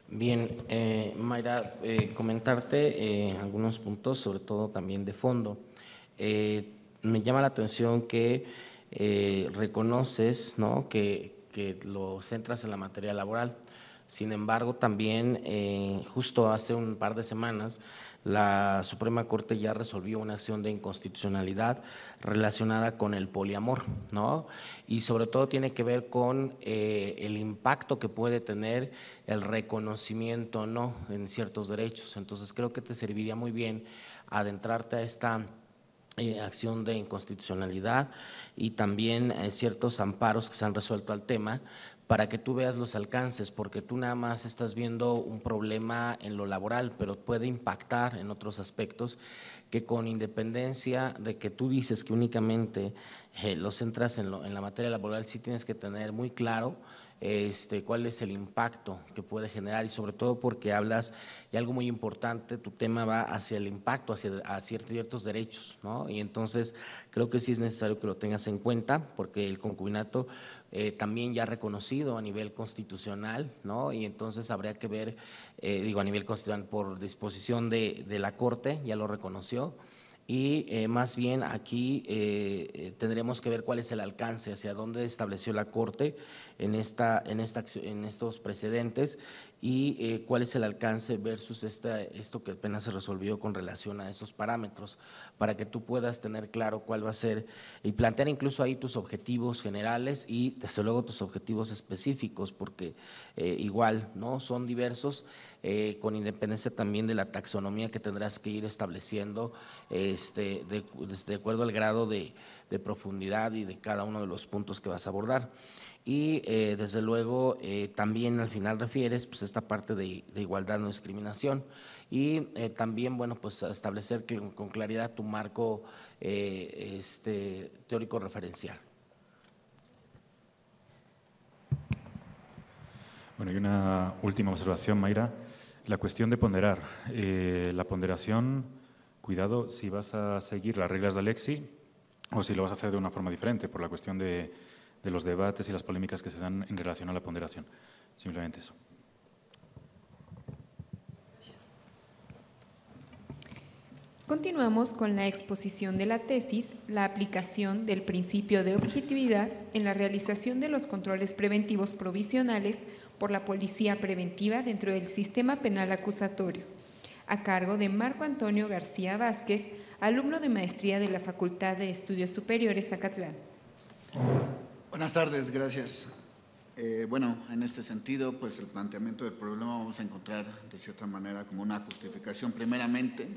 Bien, Mayra, comentarte algunos puntos, sobre todo también de fondo. Me llama la atención que reconoces, ¿no?, que lo centras en la materia laboral. Sin embargo, también justo hace un par de semanas, la Suprema Corte ya resolvió una acción de inconstitucionalidad relacionada con el poliamor, ¿no? Y sobre todo tiene que ver con el impacto que puede tener el reconocimiento, ¿no?, en ciertos derechos. Entonces creo que te serviría muy bien adentrarte a esta acción de inconstitucionalidad y también ciertos amparos que se han resuelto al tema, para que tú veas los alcances, porque tú nada más estás viendo un problema en lo laboral, pero puede impactar en otros aspectos que, con independencia de que tú dices que únicamente lo centras en la materia laboral, sí tienes que tener muy claro cuál es el impacto que puede generar, y sobre todo porque hablas, y algo muy importante, tu tema va hacia el impacto, hacia ciertos derechos, ¿no? Y entonces creo que sí es necesario que lo tengas en cuenta, porque el concubinato también ya reconocido a nivel constitucional, ¿no? Y entonces habría que ver, a nivel constitucional, por disposición de la Corte, ya lo reconoció. Y más bien aquí tendremos que ver cuál es el alcance, hacia dónde estableció la Corte en estos precedentes, y cuál es el alcance versus esto que apenas se resolvió con relación a esos parámetros, para que tú puedas tener claro cuál va a ser y plantear incluso ahí tus objetivos generales y desde luego tus objetivos específicos, porque igual, ¿no?, son diversos, con independencia también de la taxonomía que tendrás que ir estableciendo de acuerdo al grado de profundidad y de cada uno de los puntos que vas a abordar. Y desde luego también al final refieres pues esta parte de igualdad, no discriminación, y también, bueno, pues establecer con claridad tu marco teórico referencial. Bueno, y una última observación, Mayra, la cuestión de ponderar. La ponderación, cuidado si vas a seguir las reglas de Alexi o si lo vas a hacer de una forma diferente, por la cuestión de los debates y las polémicas que se dan en relación a la ponderación. Simplemente eso. Continuamos con la exposición de la tesis, la aplicación del principio de objetividad en la realización de los controles preventivos provisionales por la Policía Preventiva dentro del Sistema Penal Acusatorio, a cargo de Marco Antonio García Vázquez, alumno de maestría de la Facultad de Estudios Superiores Zacatlán. Buenas tardes, gracias. Bueno, en este sentido, pues el planteamiento del problema vamos a encontrar de cierta manera como una justificación primeramente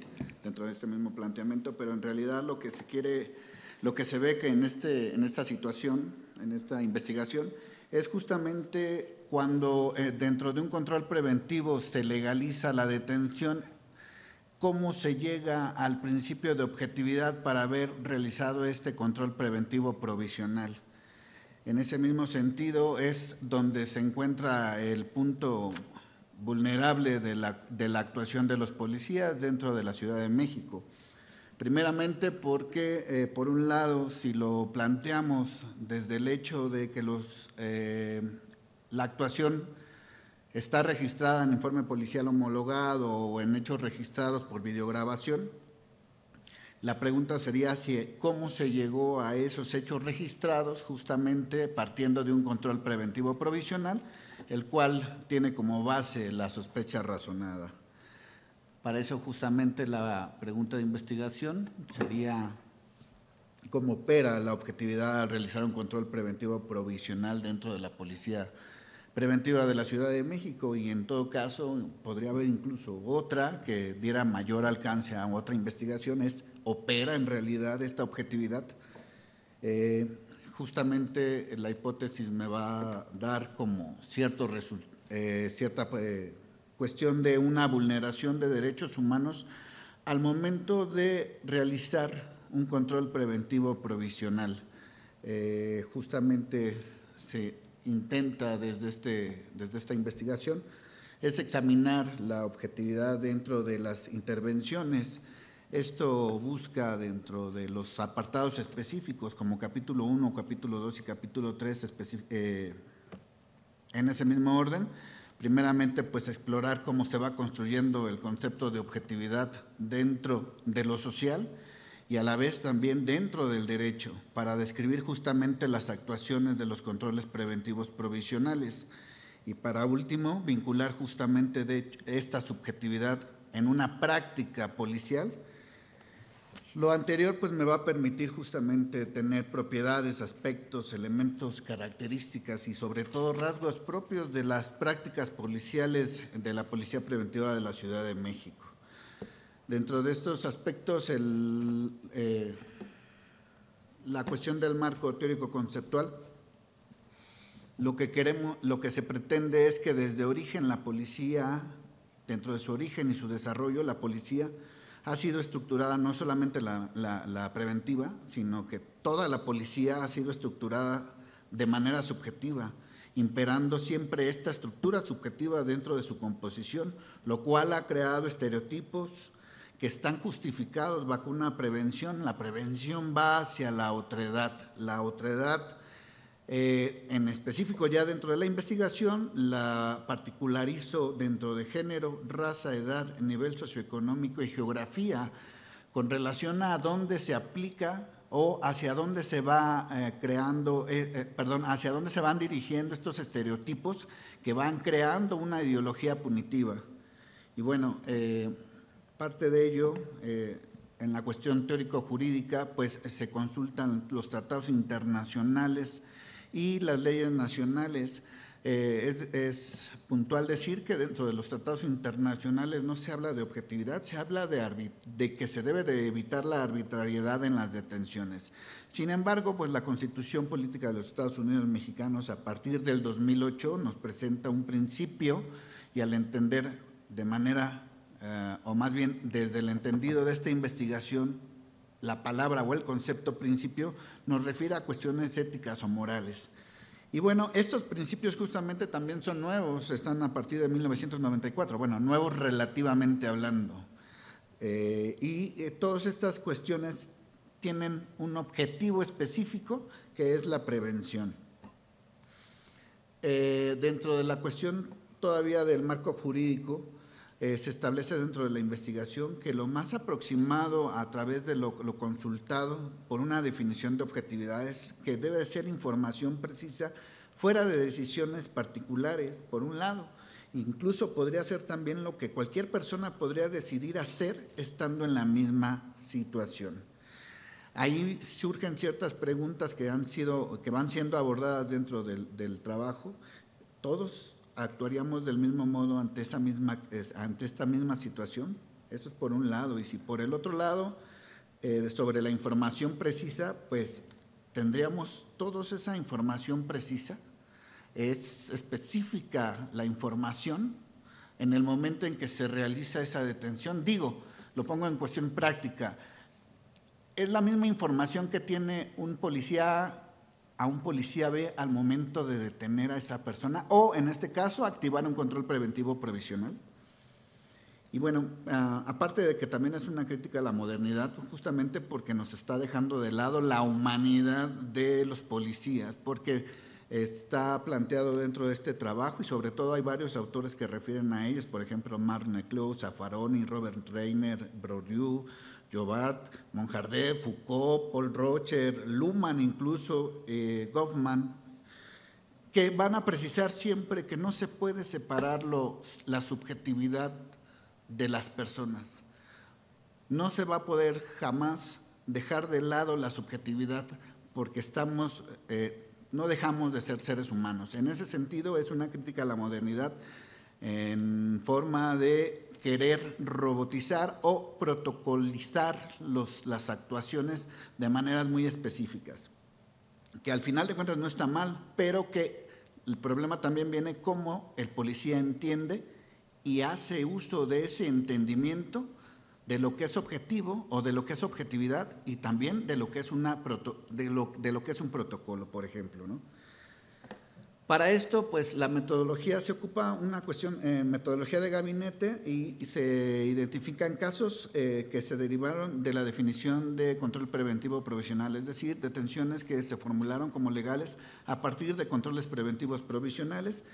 dentro de este mismo planteamiento, pero en realidad lo que se quiere, lo que se ve que en esta situación, en esta investigación, es justamente cuando dentro de un control preventivo se legaliza la detención, cómo se llega al principio de objetividad para haber realizado este control preventivo provisional. En ese mismo sentido es donde se encuentra el punto vulnerable de la actuación de los policías dentro de la Ciudad de México. Primeramente porque, por un lado, si lo planteamos desde el hecho de que la actuación está registrada en informe policial homologado o en hechos registrados por videograbación, la pregunta sería cómo se llegó a esos hechos registrados, justamente partiendo de un control preventivo provisional, el cual tiene como base la sospecha razonada. Para eso justamente la pregunta de investigación sería cómo opera la objetividad al realizar un control preventivo provisional dentro de la Policía Preventiva de la Ciudad de México, y en todo caso podría haber incluso otra que diera mayor alcance a otra investigación, ¿opera en realidad esta objetividad? Justamente la hipótesis me va a dar como cierta cuestión de una vulneración de derechos humanos al momento de realizar un control preventivo provisional. Justamente se intenta desde esta investigación es examinar la objetividad dentro de las intervenciones. Esto busca dentro de los apartados específicos como capítulo 1, capítulo 2 y capítulo 3 en ese mismo orden. Primeramente, pues explorar cómo se va construyendo el concepto de objetividad dentro de lo social y a la vez también dentro del derecho, para describir justamente las actuaciones de los controles preventivos provisionales. Y para último, vincular justamente de esta subjetividad en una práctica policial. Lo anterior pues me va a permitir justamente tener propiedades, aspectos, elementos, características y sobre todo rasgos propios de las prácticas policiales de la Policía Preventiva de la Ciudad de México. Dentro de estos aspectos, la cuestión del marco teórico conceptual, lo que se pretende es que desde origen la policía, dentro de su origen y su desarrollo, la policía ha sido estructurada, no solamente la preventiva, sino que toda la policía ha sido estructurada de manera subjetiva, imperando siempre esta estructura subjetiva dentro de su composición, lo cual ha creado estereotipos que están justificados bajo una prevención. La prevención va hacia la otredad. La otredad, en específico ya dentro de la investigación, la particularizo dentro de género, raza, edad, nivel socioeconómico y geografía, con relación a dónde se aplica o hacia dónde se va hacia dónde se van dirigiendo estos estereotipos que van creando una ideología punitiva. Y bueno, parte de ello, en la cuestión teórico-jurídica, pues se consultan los tratados internacionales y las leyes nacionales. Es puntual decir que dentro de los tratados internacionales no se habla de objetividad, se habla de que se debe de evitar la arbitrariedad en las detenciones. Sin embargo, pues la Constitución Política de los Estados Unidos Mexicanos, a partir del 2008, nos presenta un principio, y al entender de manera, o más bien desde el entendido de esta investigación, la palabra o el concepto principio nos refiere a cuestiones éticas o morales. Y bueno, estos principios justamente también son nuevos, están a partir de 1994, bueno, nuevos relativamente hablando. Todas estas cuestiones tienen un objetivo específico que es la prevención. Dentro de la cuestión todavía del marco jurídico, se establece dentro de la investigación que lo más aproximado a través de lo consultado por una definición de objetividad es que debe ser información precisa fuera de decisiones particulares, por un lado. Incluso podría ser también lo que cualquier persona podría decidir hacer estando en la misma situación. Ahí surgen ciertas preguntas que van siendo abordadas dentro del trabajo. Todos actuaríamos del mismo modo ante esta misma situación. Eso es por un lado. Y si por el otro lado, sobre la información precisa, pues tendríamos todos esa información precisa. Es específica la información en el momento en que se realiza esa detención. Digo, lo pongo en cuestión práctica. Es la misma información que tiene un policía a un policía B al momento de detener a esa persona o, en este caso, activar un control preventivo provisional. Y bueno, aparte de que también es una crítica a la modernidad, justamente porque nos está dejando de lado la humanidad de los policías, porque está planteado dentro de este trabajo y sobre todo hay varios autores que refieren a ellos, por ejemplo, Marc Neclus, Zaffaroni, Robert Reiner, Bourdieu, Jobard, Monjardet, Foucault, Paul Rocher, Luhmann incluso, Goffman, que van a precisar siempre que no se puede separar la subjetividad de las personas. No se va a poder jamás dejar de lado la subjetividad porque no dejamos de ser seres humanos. En ese sentido es una crítica a la modernidad en forma de querer robotizar o protocolizar las actuaciones de maneras muy específicas, que al final de cuentas no está mal, pero que el problema también viene cómo el policía entiende y hace uso de ese entendimiento de lo que es objetivo o de lo que es objetividad y también de lo que es, de lo que es un protocolo, por ejemplo, ¿no? Para esto, pues la metodología se ocupa una cuestión, metodología de gabinete y se identifican casos que se derivaron de la definición de control preventivo provisional, es decir, detenciones que se formularon como legales a partir de controles preventivos provisionales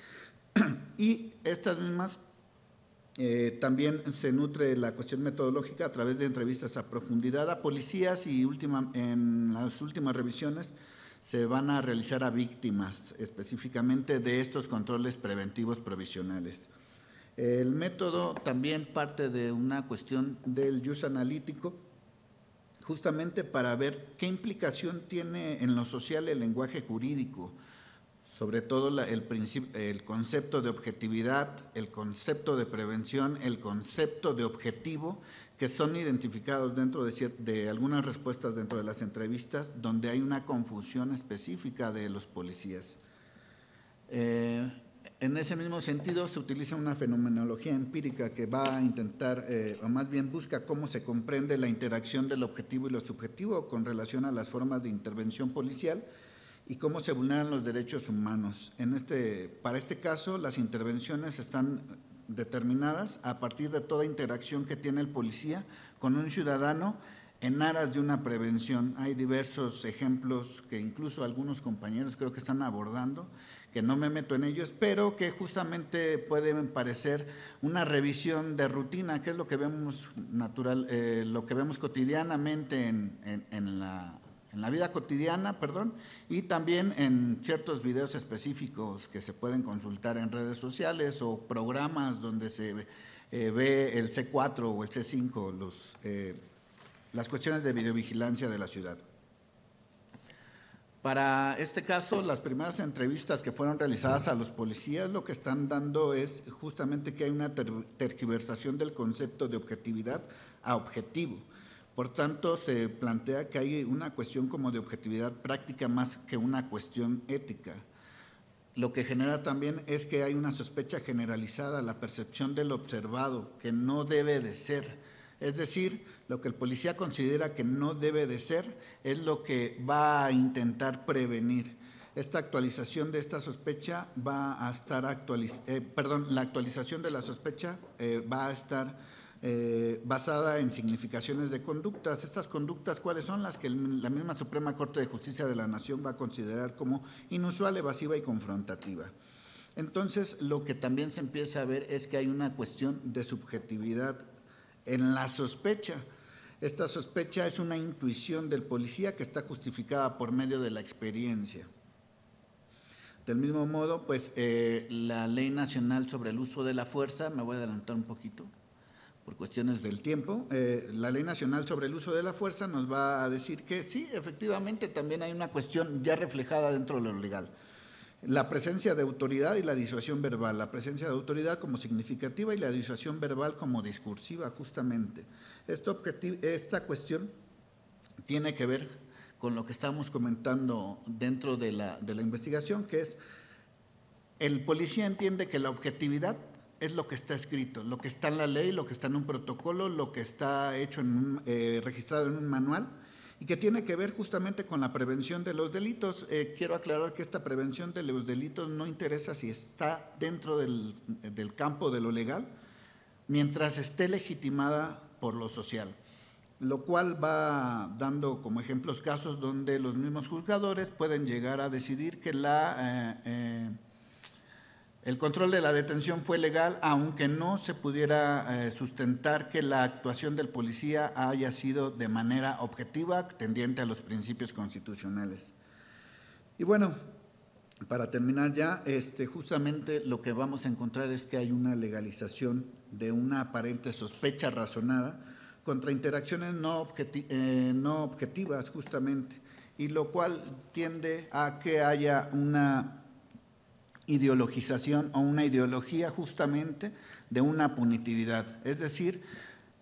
y estas mismas también se nutre la cuestión metodológica a través de entrevistas a profundidad a policías y en las últimas revisiones se van a realizar a víctimas específicamente de estos controles preventivos provisionales. El método también parte de una cuestión del use analítico, justamente para ver qué implicación tiene en lo social el lenguaje jurídico, sobre todo el concepto de objetividad, el concepto de prevención, el concepto de objetivo, que son identificados dentro de algunas respuestas dentro de las entrevistas, donde hay una confusión específica de los policías. En ese mismo sentido, se utiliza una fenomenología empírica que va a intentar, o más bien busca cómo se comprende la interacción del objetivo y lo subjetivo con relación a las formas de intervención policial y cómo se vulneran los derechos humanos. Para este caso, las intervenciones están determinadas a partir de toda interacción que tiene el policía con un ciudadano en aras de una prevención. Hay diversos ejemplos que incluso algunos compañeros creo que están abordando, que no me meto en ellos, pero que justamente pueden parecer una revisión de rutina, que es lo que vemos lo que vemos cotidianamente en la vida cotidiana, y también en ciertos videos específicos que se pueden consultar en redes sociales o programas donde se ve el C4 o el C5, las cuestiones de videovigilancia de la ciudad. Para este caso, las primeras entrevistas que fueron realizadas a los policías lo que están dando es justamente que hay una tergiversación del concepto de objetividad a objetivo. Por tanto, se plantea que hay una cuestión como de objetividad práctica más que una cuestión ética. Lo que genera también es que hay una sospecha generalizada, la percepción del observado, que no debe de ser. Es decir, lo que el policía considera que no debe de ser es lo que va a intentar prevenir. Esta actualización de esta sospecha va a estar la actualización de la sospecha va a estar basada en significaciones de conductas. Estas conductas, ¿cuáles son? Las que la misma Suprema Corte de Justicia de la Nación va a considerar como inusual, evasiva y confrontativa. Entonces, lo que también se empieza a ver es que hay una cuestión de subjetividad en la sospecha. Esta sospecha es una intuición del policía que está justificada por medio de la experiencia. Del mismo modo, pues la Ley Nacional sobre el Uso de la Fuerza, me voy a adelantar un poquito por cuestiones del tiempo, la Ley Nacional sobre el Uso de la Fuerza nos va a decir que sí, efectivamente también hay una cuestión ya reflejada dentro de lo legal. La presencia de autoridad y la disuasión verbal, la presencia de autoridad como significativa y la disuasión verbal como discursiva, justamente. Esta cuestión tiene que ver con lo que estamos comentando dentro de la investigación, que es el policía entiende que la objetividad es lo que está escrito, lo que está en la ley, lo que está en un protocolo, lo que está hecho registrado en un manual, y que tiene que ver justamente con la prevención de los delitos. Quiero aclarar que esta prevención de los delitos no interesa si está dentro del campo de lo legal, mientras esté legitimada por lo social, lo cual va dando como ejemplos casos donde los mismos juzgadores pueden llegar a decidir que el control de la detención fue legal, aunque no se pudiera sustentar que la actuación del policía haya sido de manera objetiva, tendiente a los principios constitucionales. Y bueno, para terminar ya, justamente lo que vamos a encontrar es que hay una legalización de una aparente sospecha razonada contra interacciones no objetivas, justamente, y lo cual tiende a que haya una ideologización o una ideología justamente de una punitividad. Es decir,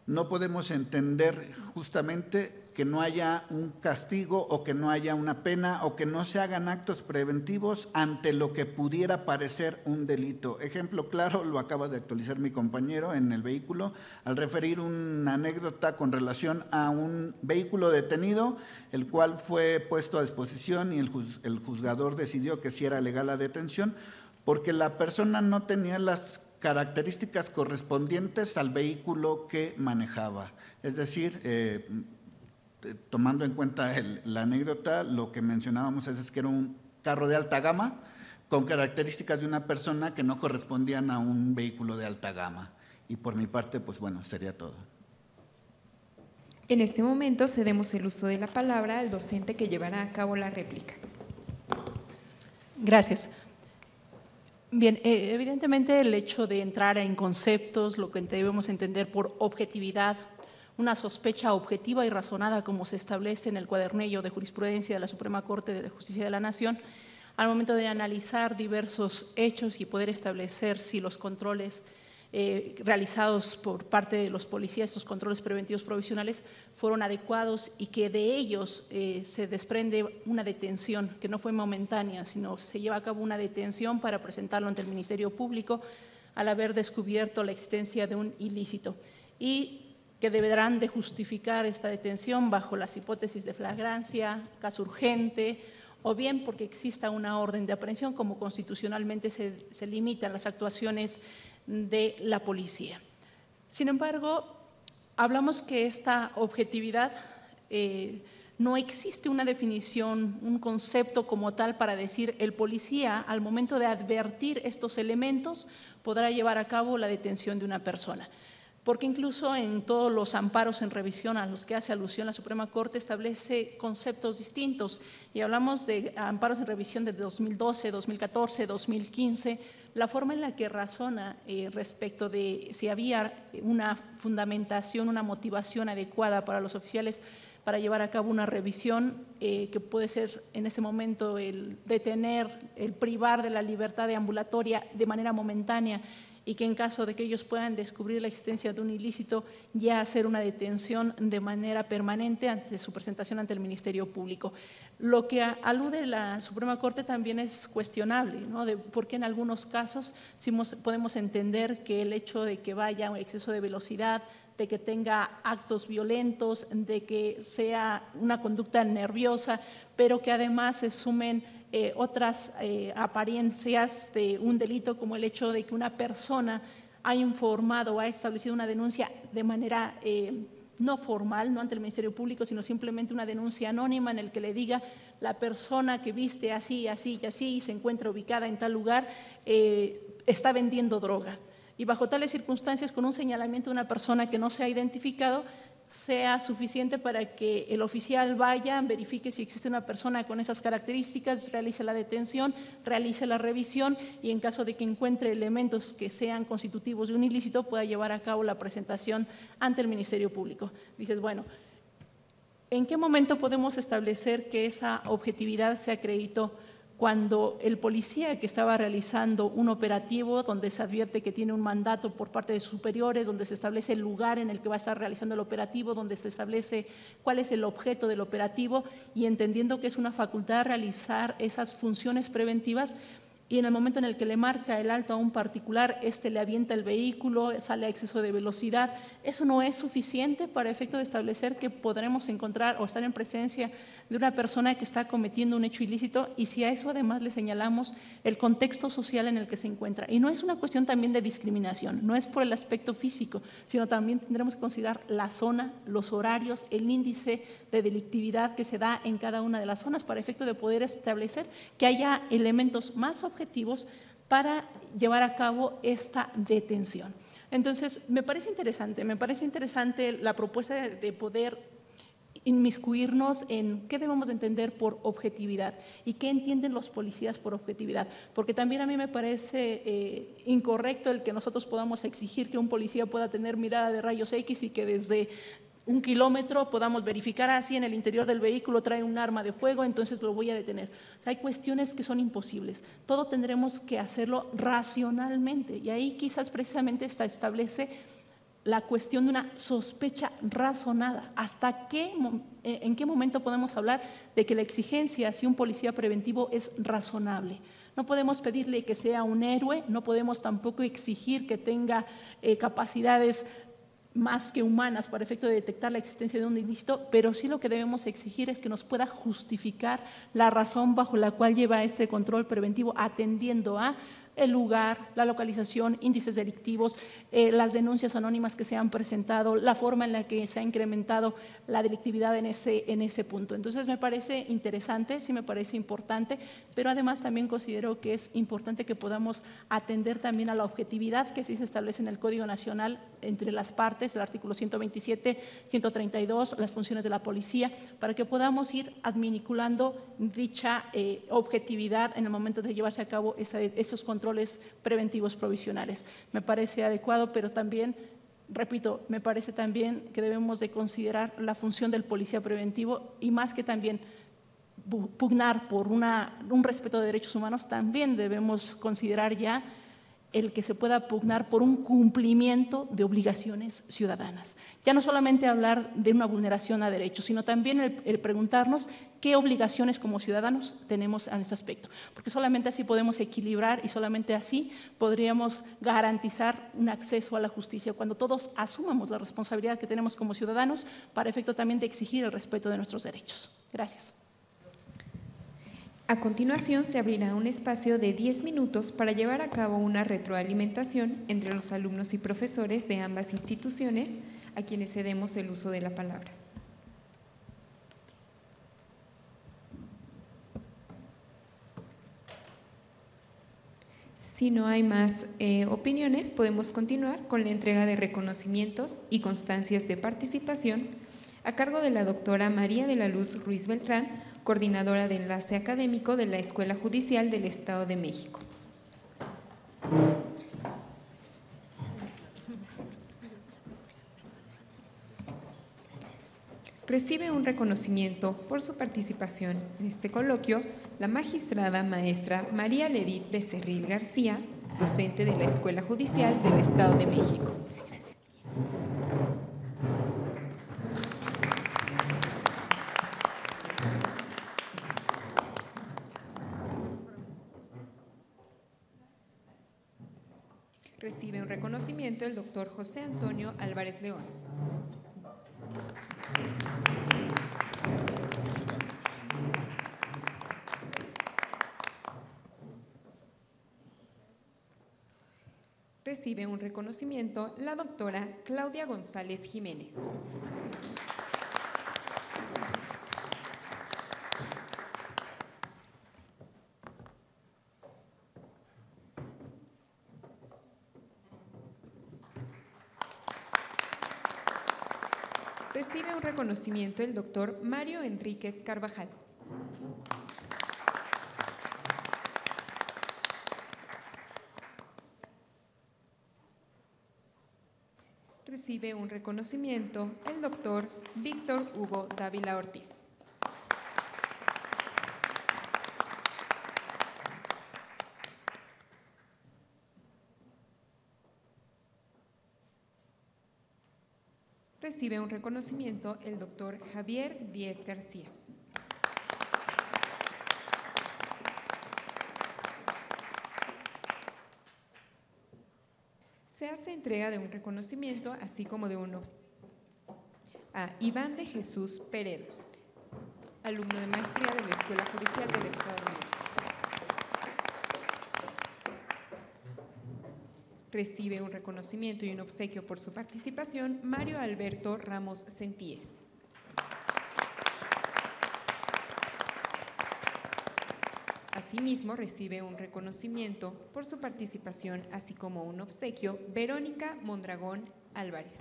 no podemos entender justamente que no haya un castigo o que no haya una pena o que no se hagan actos preventivos ante lo que pudiera parecer un delito. Ejemplo claro, lo acaba de actualizar mi compañero en el vehículo al referir una anécdota con relación a un vehículo detenido, el cual fue puesto a disposición y el juzgador decidió que sí era legal la detención porque la persona no tenía las características correspondientes al vehículo que manejaba. Es decir, tomando en cuenta la anécdota, lo que mencionábamos es que era un carro de alta gama con características de una persona que no correspondían a un vehículo de alta gama. Y por mi parte, pues bueno, sería todo. En este momento cedemos el uso de la palabra al docente que llevará a cabo la réplica. Gracias. Bien, evidentemente el hecho de entrar en conceptos, lo que debemos entender por objetividad, una sospecha objetiva y razonada como se establece en el cuadernillo de jurisprudencia de la Suprema Corte de Justicia de la Nación, al momento de analizar diversos hechos y poder establecer si los controles realizados por parte de los policías, estos controles preventivos provisionales, fueron adecuados y que de ellos se desprende una detención que no fue momentánea, sino se lleva a cabo una detención para presentarlo ante el Ministerio Público al haber descubierto la existencia de un ilícito y que deberán de justificar esta detención bajo las hipótesis de flagrancia, caso urgente, o bien porque exista una orden de aprehensión, como constitucionalmente se limitan las actuaciones de la policía. Sin embargo, hablamos que esta objetividad no existe una definición, un concepto como tal para decir el policía al momento de advertir estos elementos podrá llevar a cabo la detención de una persona. Porque incluso en todos los amparos en revisión a los que hace alusión la Suprema Corte establece conceptos distintos y hablamos de amparos en revisión de 2012, 2014, 2015, la forma en la que razona respecto de si había una fundamentación, una motivación adecuada para los oficiales para llevar a cabo una revisión que puede ser en ese momento el detener, el privar de la libertad ambulatoria de manera momentánea y que en caso de que ellos puedan descubrir la existencia de un ilícito, ya hacer una detención de manera permanente ante su presentación ante el Ministerio Público. Lo que alude la Suprema Corte también es cuestionable, ¿no? Porque en algunos casos sí podemos entender que el hecho de que vaya un exceso de velocidad, de que tenga actos violentos, de que sea una conducta nerviosa, pero que además se sumen otras apariencias de un delito, como el hecho de que una persona ha informado o ha establecido una denuncia de manera no formal, no ante el Ministerio Público, sino simplemente una denuncia anónima en el que le diga la persona que viste así, así y así y se encuentra ubicada en tal lugar, está vendiendo droga. Y bajo tales circunstancias, con un señalamiento de una persona que no se ha identificado, sea suficiente para que el oficial vaya, verifique si existe una persona con esas características, realice la detención, realice la revisión y en caso de que encuentre elementos que sean constitutivos de un ilícito, pueda llevar a cabo la presentación ante el Ministerio Público. Dices, bueno, ¿en qué momento podemos establecer que esa objetividad se acreditó? Cuando el policía que estaba realizando un operativo donde se advierte que tiene un mandato por parte de sus superiores, donde se establece el lugar en el que va a estar realizando el operativo, donde se establece cuál es el objeto del operativo y entendiendo que es una facultad realizar esas funciones preventivas y en el momento en el que le marca el alto a un particular, le avienta el vehículo, sale a exceso de velocidad, eso no es suficiente para efecto de establecer que podremos encontrar o estar en presencia de una persona que está cometiendo un hecho ilícito y si a eso además le señalamos el contexto social en el que se encuentra. Y no es una cuestión también de discriminación, no es por el aspecto físico, sino también tendremos que considerar la zona, los horarios, el índice de delictividad que se da en cada una de las zonas para efecto de poder establecer que haya elementos más objetivos para llevar a cabo esta detención. Entonces, me parece interesante la propuesta de poder inmiscuirnos en qué debemos de entender por objetividad y qué entienden los policías por objetividad, porque también a mí me parece incorrecto el que nosotros podamos exigir que un policía pueda tener mirada de rayos X y que desde 1 kilómetro podamos verificar así en el interior del vehículo trae un arma de fuego, entonces lo voy a detener. O sea, hay cuestiones que son imposibles, todo tendremos que hacerlo racionalmente y ahí quizás precisamente establece la cuestión de una sospecha razonada. ¿En qué momento podemos hablar de que la exigencia hacia un policía preventivo es razonable? No podemos pedirle que sea un héroe, no podemos tampoco exigir que tenga capacidades más que humanas para efecto de detectar la existencia de un ilícito, pero sí lo que debemos exigir es que nos pueda justificar la razón bajo la cual lleva este control preventivo atendiendo a el lugar, la localización, índices delictivos, las denuncias anónimas que se han presentado, la forma en la que se ha incrementado la delictividad en ese punto. Entonces me parece interesante, sí me parece importante, pero además también considero que es importante que podamos atender también a la objetividad que sí se establece en el Código Nacional entre las partes, el artículo 127, 132, las funciones de la policía, para que podamos ir adminculando dicha objetividad en el momento de llevarse a cabo esos controles preventivos provisionales. Me parece adecuado, pero también, repito, me parece también que debemos de considerar la función del policía preventivo y más que también pugnar por un respeto de derechos humanos, también debemos considerar ya el que se pueda pugnar por un cumplimiento de obligaciones ciudadanas. Ya no solamente hablar de una vulneración a derechos, sino también el preguntarnos qué obligaciones como ciudadanos tenemos en este aspecto, porque solamente así podemos equilibrar y solamente así podríamos garantizar un acceso a la justicia, cuando todos asumamos la responsabilidad que tenemos como ciudadanos para efecto también de exigir el respeto de nuestros derechos. Gracias. A continuación, se abrirá un espacio de 10 minutos para llevar a cabo una retroalimentación entre los alumnos y profesores de ambas instituciones, a quienes cedemos el uso de la palabra. Si no hay más opiniones, podemos continuar con la entrega de reconocimientos y constancias de participación a cargo de la doctora María de la Luz Ruiz Beltrán, coordinadora de enlace académico de la Escuela Judicial del Estado de México. Recibe un reconocimiento por su participación en este coloquio la magistrada maestra María Ledith Becerril García, docente de la Escuela Judicial del Estado de México. Recibe un reconocimiento el doctor José Antonio Álvarez León. Recibe un reconocimiento la doctora Claudia González Jiménez. Recibe un reconocimiento el doctor Mario Enríquez Carvajal. Recibe un reconocimiento el doctor Víctor Hugo Dávila Ortiz. Recibe un reconocimiento el doctor Javier Díez García. Se hace entrega de un reconocimiento, así como de un a Iván de Jesús Peredo, alumno de maestría de la Escuela Judicial del Estado de México. Recibe un reconocimiento y un obsequio por su participación Mario Alberto Ramos Centíes. Asimismo, recibe un reconocimiento por su participación, así como un obsequio, Verónica Mondragón Álvarez.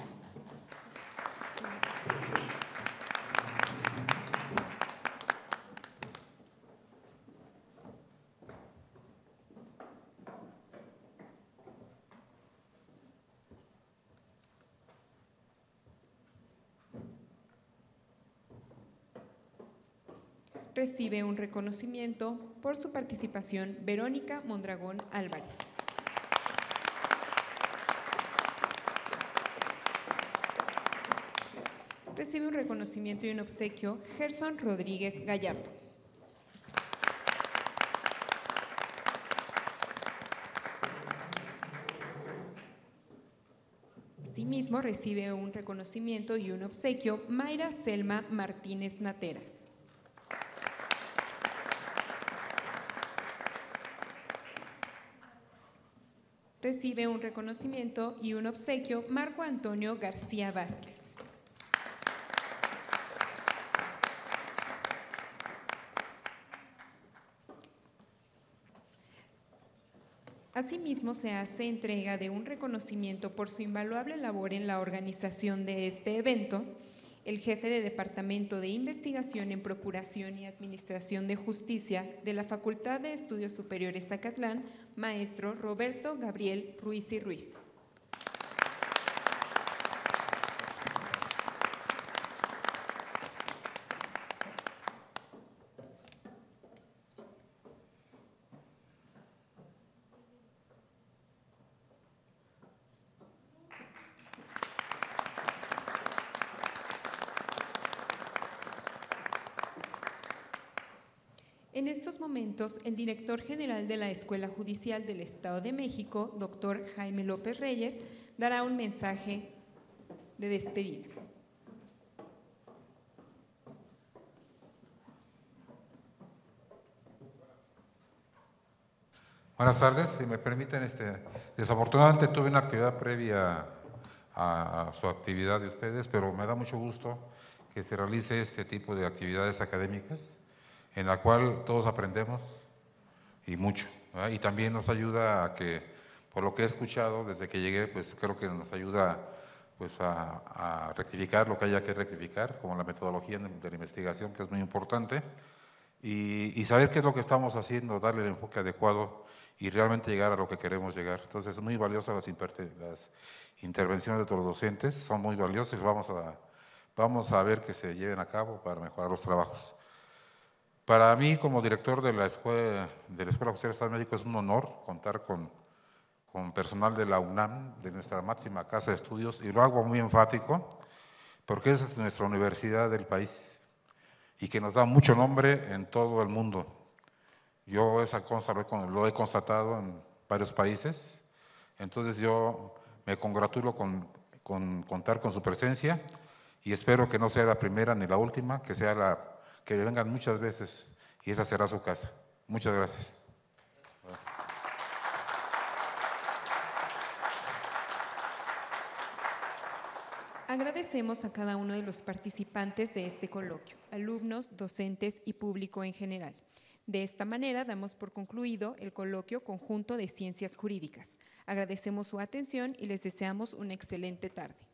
Recibe un reconocimiento por su participación Verónica Mondragón Álvarez. Recibe un reconocimiento y un obsequio Gerson Rodríguez Gallardo. Asimismo, recibe un reconocimiento y un obsequio Mayra Selma Martínez Nateras. Recibe un reconocimiento y un obsequio Marco Antonio García Vázquez. Asimismo, se hace entrega de un reconocimiento por su invaluable labor en la organización de este evento, el jefe de Departamento de Investigación en Procuración y Administración de Justicia de la Facultad de Estudios Superiores Zacatlán, maestro Roberto Gabriel Ruiz y Ruiz. En estos momentos, el director general de la Escuela Judicial del Estado de México, doctor Jaime López Reyes, dará un mensaje de despedida. Buenas tardes, si me permiten, desafortunadamente tuve una actividad previa a su actividad de ustedes, pero me da mucho gusto que se realice este tipo de actividades académicas, en la cual todos aprendemos y mucho, ¿verdad? Y también nos ayuda a que, por lo que he escuchado desde que llegué, pues creo que nos ayuda pues a rectificar lo que haya que rectificar, como la metodología de la investigación, que es muy importante, y saber qué es lo que estamos haciendo, darle el enfoque adecuado y realmente llegar a lo que queremos llegar. Entonces, es muy valiosa las intervenciones de todos los docentes, son muy valiosas, vamos a ver que se lleven a cabo para mejorar los trabajos. Para mí, como director de la Escuela Judicial del Estado de México, es un honor contar con personal de la UNAM, de nuestra máxima casa de estudios, y lo hago muy enfático, porque es nuestra universidad del país y que nos da mucho nombre en todo el mundo. Yo esa cosa lo he constatado en varios países, entonces yo me congratulo con contar con su presencia y espero que no sea la primera ni la última, que vengan muchas veces y esa será su casa. Muchas gracias. Agradecemos a cada uno de los participantes de este coloquio, alumnos, docentes y público en general. De esta manera damos por concluido el coloquio conjunto de Ciencias Jurídicas. Agradecemos su atención y les deseamos una excelente tarde.